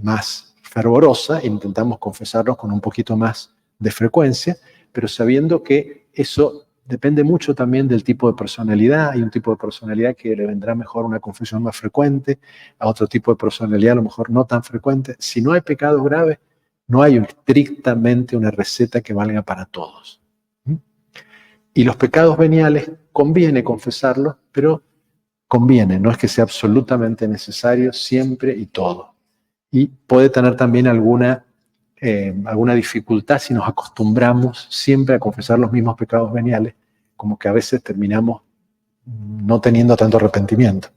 más fervorosa intentamos confesarlos con un poquito más de frecuencia, pero sabiendo que eso depende mucho también del tipo de personalidad. Hay un tipo de personalidad que le vendrá mejor una confesión más frecuente, a otro tipo de personalidad a lo mejor no tan frecuente. Si no hay pecados graves, no hay estrictamente una receta que valga para todos. Y los pecados veniales conviene confesarlos, pero conviene, no es que sea absolutamente necesario siempre y todo. Y puede tener también alguna dificultad si nos acostumbramos siempre a confesar los mismos pecados veniales, como que a veces terminamos no teniendo tanto arrepentimiento,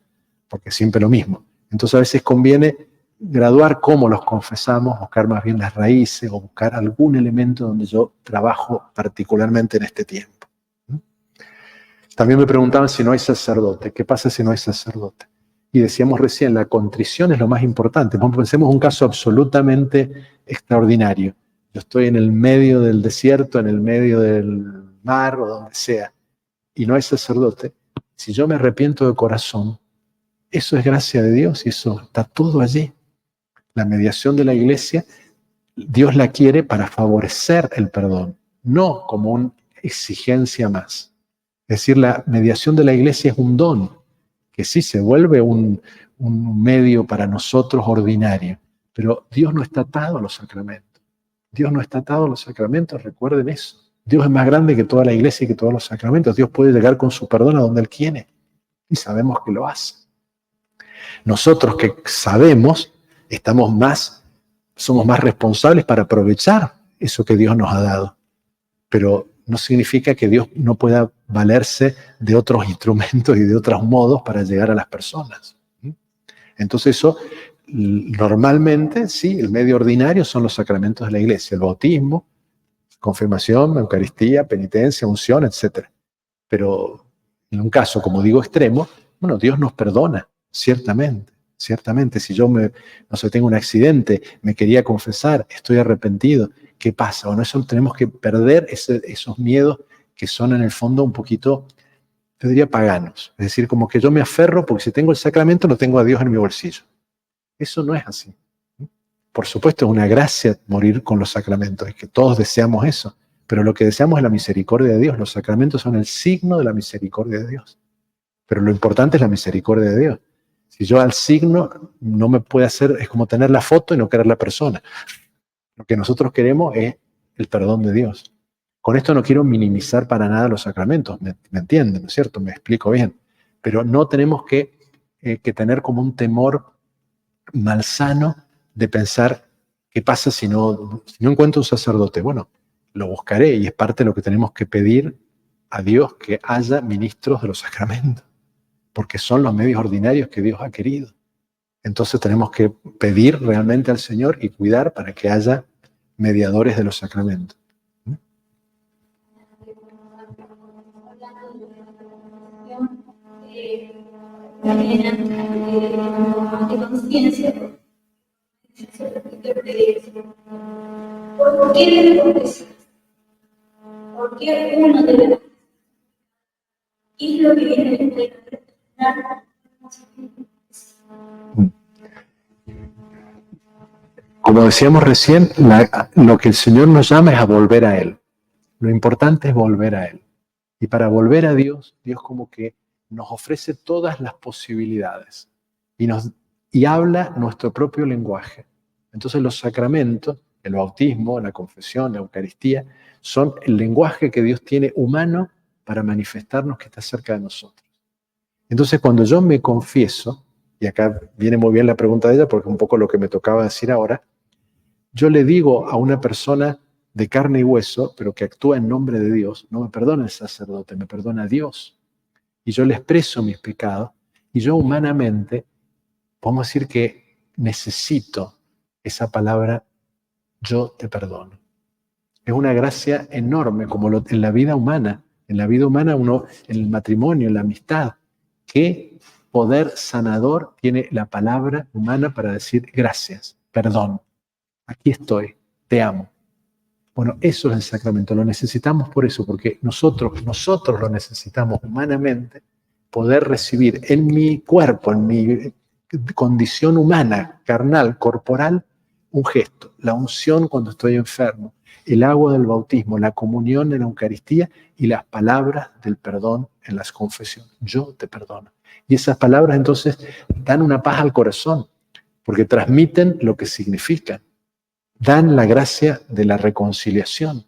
porque es siempre lo mismo. Entonces a veces conviene graduar cómo los confesamos, buscar más bien las raíces o buscar algún elemento donde yo trabajo particularmente en este tiempo. También me preguntaban si no hay sacerdote. ¿Qué pasa si no hay sacerdote? Y decíamos recién, la contrición es lo más importante. Pensemos un caso absolutamente extraordinario. Yo estoy en el medio del desierto, en el medio del mar o donde sea, y no hay sacerdote. Si yo me arrepiento de corazón, eso es gracia de Dios y eso está todo allí. La mediación de la iglesia Dios la quiere para favorecer el perdón, no como una exigencia más. Es decir, la mediación de la iglesia es un don, que sí se vuelve un medio para nosotros ordinario, pero Dios no está atado a los sacramentos. Dios no está atado a los sacramentos, recuerden eso. Dios es más grande que toda la iglesia y que todos los sacramentos. Dios puede llegar con su perdón a donde Él quiere y sabemos que lo hace. Nosotros que sabemos, somos más responsables para aprovechar eso que Dios nos ha dado. Pero no significa que Dios no pueda valerse de otros instrumentos y de otros modos para llegar a las personas. Entonces eso, normalmente, sí, el medio ordinario son los sacramentos de la iglesia, el bautismo, confirmación, Eucaristía, penitencia, unción, etc. Pero en un caso, como digo, extremo, bueno, Dios nos perdona, ciertamente. Ciertamente, si yo tengo un accidente, me quería confesar, estoy arrepentido, ¿qué pasa? Bueno, eso tenemos que perder esos miedos que son en el fondo un poquito, yo diría, paganos. Es decir, como que yo me aferro porque si tengo el sacramento lo tengo a Dios en mi bolsillo. Eso no es así. Por supuesto, es una gracia morir con los sacramentos, es que todos deseamos eso, pero lo que deseamos es la misericordia de Dios. Los sacramentos son el signo de la misericordia de Dios. Pero lo importante es la misericordia de Dios. Si yo al signo no me puede hacer, es como tener la foto y no querer la persona. Lo que nosotros queremos es el perdón de Dios. Con esto no quiero minimizar para nada los sacramentos, ¿me entienden? ¿No es cierto? Me explico bien. Pero no tenemos que tener como un temor malsano de pensar, ¿qué pasa si no encuentro un sacerdote? Bueno, lo buscaré y es parte de lo que tenemos que pedir a Dios, que haya ministros de los sacramentos, porque son los medios ordinarios que Dios ha querido. Entonces tenemos que pedir realmente al Señor y cuidar para que haya mediadores de los sacramentos. De conciencia, ¿por qué debe confesar? ¿Por qué uno debe? ¿Qué es lo que viene de la Como decíamos recién, lo que el Señor nos llama es a volver a Él. Lo importante es volver a Él. Y para volver a Dios, Dios como que nos ofrece todas las posibilidades y habla nuestro propio lenguaje. Entonces los sacramentos, el bautismo, la confesión, la Eucaristía, son el lenguaje que Dios tiene humano para manifestarnos que está cerca de nosotros. Entonces cuando yo me confieso, y acá viene muy bien la pregunta de ella porque es un poco lo que me tocaba decir ahora, yo le digo a una persona de carne y hueso, pero que actúa en nombre de Dios, no me perdona el sacerdote, me perdona Dios. Y yo le expreso mis pecados, y yo humanamente, podemos decir que necesito esa palabra, yo te perdono. Es una gracia enorme, como en la vida humana. En la vida humana, uno, en el matrimonio, en la amistad, qué poder sanador tiene la palabra humana para decir gracias, perdón, aquí estoy, te amo. Bueno, eso es el sacramento, lo necesitamos por eso, porque nosotros lo necesitamos humanamente, poder recibir en mi cuerpo, en mi condición humana, carnal, corporal, un gesto, la unción cuando estoy enfermo, el agua del bautismo, la comunión en la Eucaristía y las palabras del perdón en las confesiones. Yo te perdono. Y esas palabras entonces dan una paz al corazón, porque transmiten lo que significan. Dan la gracia de la reconciliación.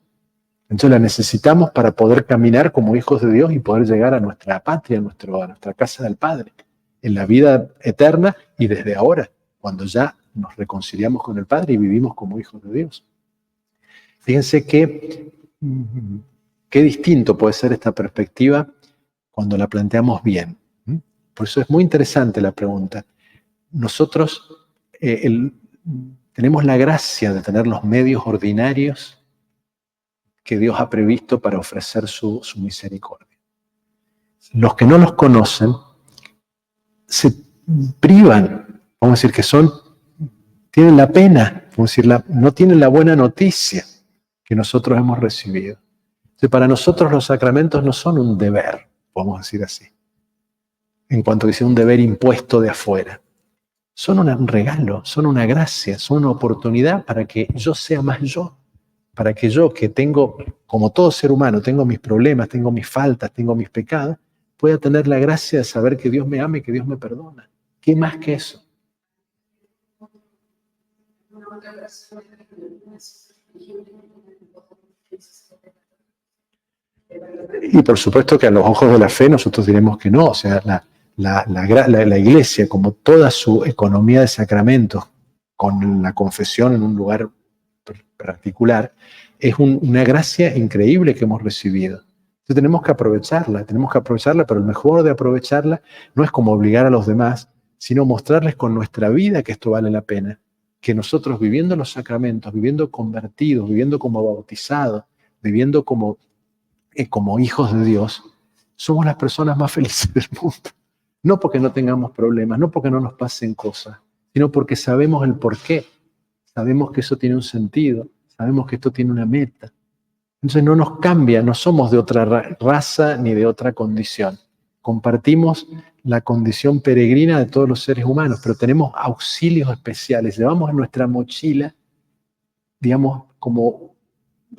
Entonces la necesitamos para poder caminar como hijos de Dios y poder llegar a nuestra patria, a nuestra casa del Padre, en la vida eterna y desde ahora, cuando ya nos reconciliamos con el Padre y vivimos como hijos de Dios. Fíjense qué distinto puede ser esta perspectiva cuando la planteamos bien. Por eso es muy interesante la pregunta. Nosotros tenemos la gracia de tener los medios ordinarios que Dios ha previsto para ofrecer su misericordia. Los que no los conocen se privan, vamos a decir que tienen la pena, vamos a decir, no tienen la buena noticia que nosotros hemos recibido. Entonces, para nosotros los sacramentos no son un deber, podemos decir así, en cuanto a que sea un deber impuesto de afuera. son un regalo, son una gracia, son una oportunidad para que yo sea más yo, para que yo, que tengo, como todo ser humano, tengo mis problemas, tengo mis faltas, tengo mis pecados, pueda tener la gracia de saber que Dios me ama y que Dios me perdona. ¿Qué más que eso? Y por supuesto que a los ojos de la fe nosotros diremos que no, o sea, la iglesia, como toda su economía de sacramentos, con la confesión en un lugar particular, es una gracia increíble que hemos recibido. Entonces tenemos que aprovecharla, pero el mejor de aprovecharla no es como obligar a los demás, sino mostrarles con nuestra vida que esto vale la pena, que nosotros viviendo los sacramentos, viviendo convertidos, viviendo como bautizados, viviendo como hijos de Dios, somos las personas más felices del mundo. No porque no tengamos problemas, no porque no nos pasen cosas, sino porque sabemos el porqué. Sabemos que eso tiene un sentido, sabemos que esto tiene una meta. Entonces no nos cambia, no somos de otra raza ni de otra condición. Compartimos la condición peregrina de todos los seres humanos, pero tenemos auxilios especiales. Llevamos en nuestra mochila, digamos, como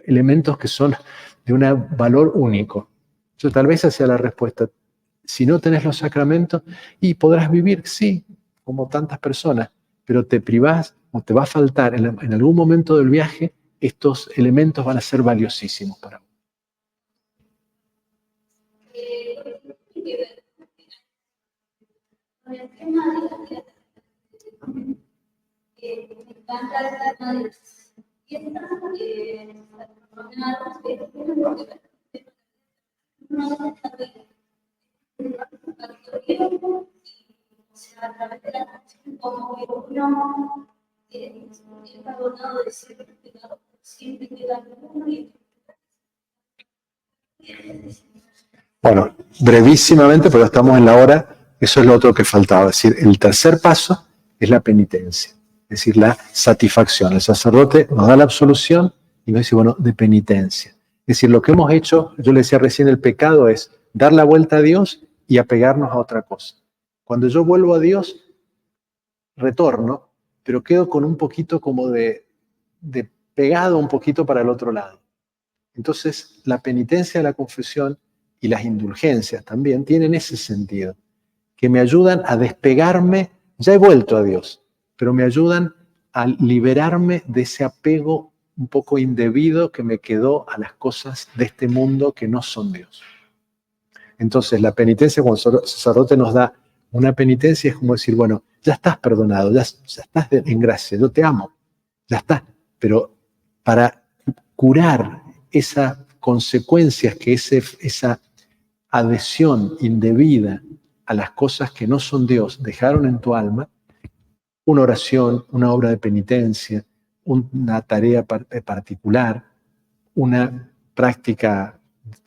elementos que son de un valor único. Entonces tal vez esa sea la respuesta. Si no tenés los sacramentos, y podrás vivir, sí, como tantas personas, pero te privás o te va a faltar en algún momento del viaje, estos elementos van a ser valiosísimos para vos. Con el tema de la tierra, me encanta el tema de y esta a través de la canción, como que uno es perdonado de ciertos pecados, siempre queda uno y Bueno, brevísimamente, pero estamos en la hora, eso es lo otro que faltaba. Es decir, el tercer paso es la penitencia, es decir, la satisfacción. El sacerdote nos da la absolución y nos dice, bueno, de penitencia. Es decir, lo que hemos hecho, yo le decía recién, el pecado es dar la vuelta a Dios y apegarnos a otra cosa. Cuando yo vuelvo a Dios, retorno, pero quedo con un poquito como de pegado un poquito para el otro lado. Entonces, la penitencia de la confesión y las indulgencias también tienen ese sentido, que me ayudan a despegarme, ya he vuelto a Dios, pero me ayudan a liberarme de ese apego un poco indebido que me quedó a las cosas de este mundo que no son Dios. Entonces, la penitencia, cuando el sacerdote nos da una penitencia, es como decir, bueno, ya estás perdonado, ya estás en gracia, yo te amo, ya está. Pero para curar esas consecuencias que esa adhesión indebida a las cosas que no son Dios dejaron en tu alma, una oración, una obra de penitencia, una tarea particular, una práctica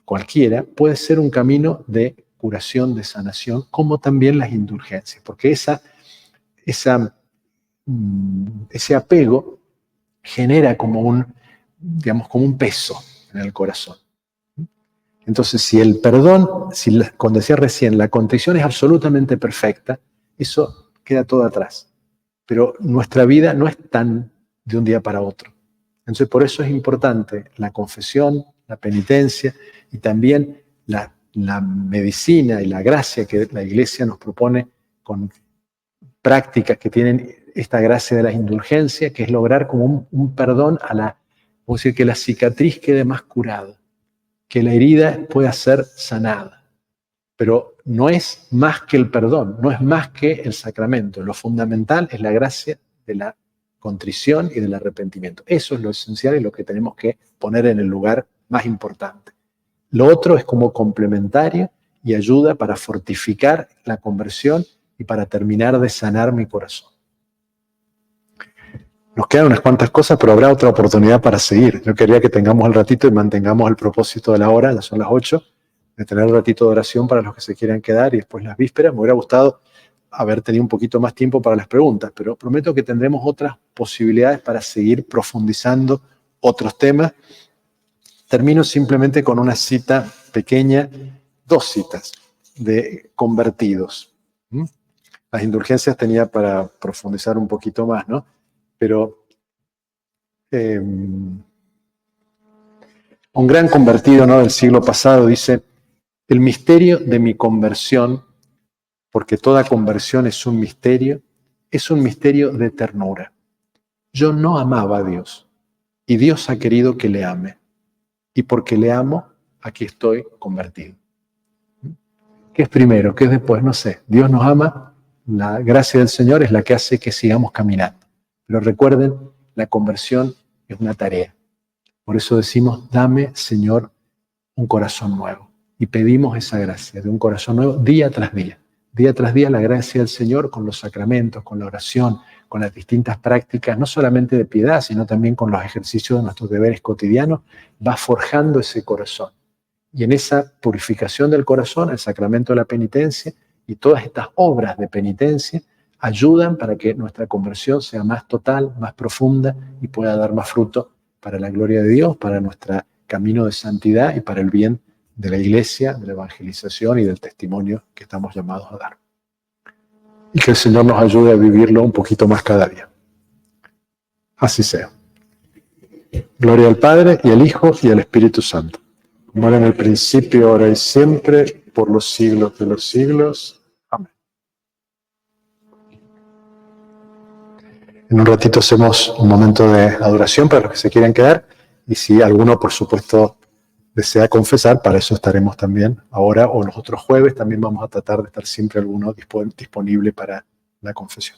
cualquiera, puede ser un camino de curación, de sanación, como también las indulgencias, porque ese apego genera como un peso en el corazón. Entonces, si el perdón, como decía recién, la contrición es absolutamente perfecta, eso queda todo atrás. Pero nuestra vida no es tan de un día para otro. Entonces, por eso es importante la confesión, la penitencia y también la medicina y la gracia que la Iglesia nos propone con prácticas que tienen esta gracia de las indulgencias, que es lograr como un perdón vamos a decir, que la cicatriz quede más curada, que la herida pueda ser sanada. Pero no es más que el perdón, no es más que el sacramento. Lo fundamental es la gracia de la contrición y del arrepentimiento. Eso es lo esencial y lo que tenemos que poner en el lugar más importante. Lo otro es como complementario y ayuda para fortificar la conversión y para terminar de sanar mi corazón. Nos quedan unas cuantas cosas, pero habrá otra oportunidad para seguir. Yo quería que tengamos el ratito y mantengamos el propósito de la hora, ya son las 8, de tener un ratito de oración para los que se quieran quedar y después las vísperas. Me hubiera gustado haber tenido un poquito más tiempo para las preguntas, pero prometo que tendremos otras posibilidades para seguir profundizando otros temas. Termino simplemente con una cita pequeña, 2 citas de convertidos. Las indulgencias tenía para profundizar un poquito más, ¿no? Pero un gran convertido, ¿no?, del siglo pasado dice: el misterio de mi conversión, porque toda conversión es un misterio de ternura. Yo no amaba a Dios y Dios ha querido que le ame. Y porque le amo, aquí estoy convertido. ¿Qué es primero? ¿Qué es después? No sé. Dios nos ama, la gracia del Señor es la que hace que sigamos caminando. Pero recuerden, la conversión es una tarea. Por eso decimos: dame, Señor, un corazón nuevo. Y pedimos esa gracia de un corazón nuevo día tras día. Día tras día la gracia del Señor con los sacramentos, con la oración, con las distintas prácticas, no solamente de piedad, sino también con los ejercicios de nuestros deberes cotidianos, va forjando ese corazón. Y en esa purificación del corazón, el sacramento de la penitencia y todas estas obras de penitencia ayudan para que nuestra conversión sea más total, más profunda y pueda dar más fruto para la gloria de Dios, para nuestro camino de santidad y para el bien de la Iglesia, de la evangelización y del testimonio que estamos llamados a dar. Y que el Señor nos ayude a vivirlo un poquito más cada día. Así sea. Gloria al Padre, y al Hijo, y al Espíritu Santo. Como era en el principio, ahora y siempre, por los siglos de los siglos. Amén. En un ratito hacemos un momento de adoración para los que se quieran quedar, y si alguno, por supuesto, desea confesar, para eso estaremos también ahora o los otros jueves. También vamos a tratar de estar siempre alguno disponible para la confesión.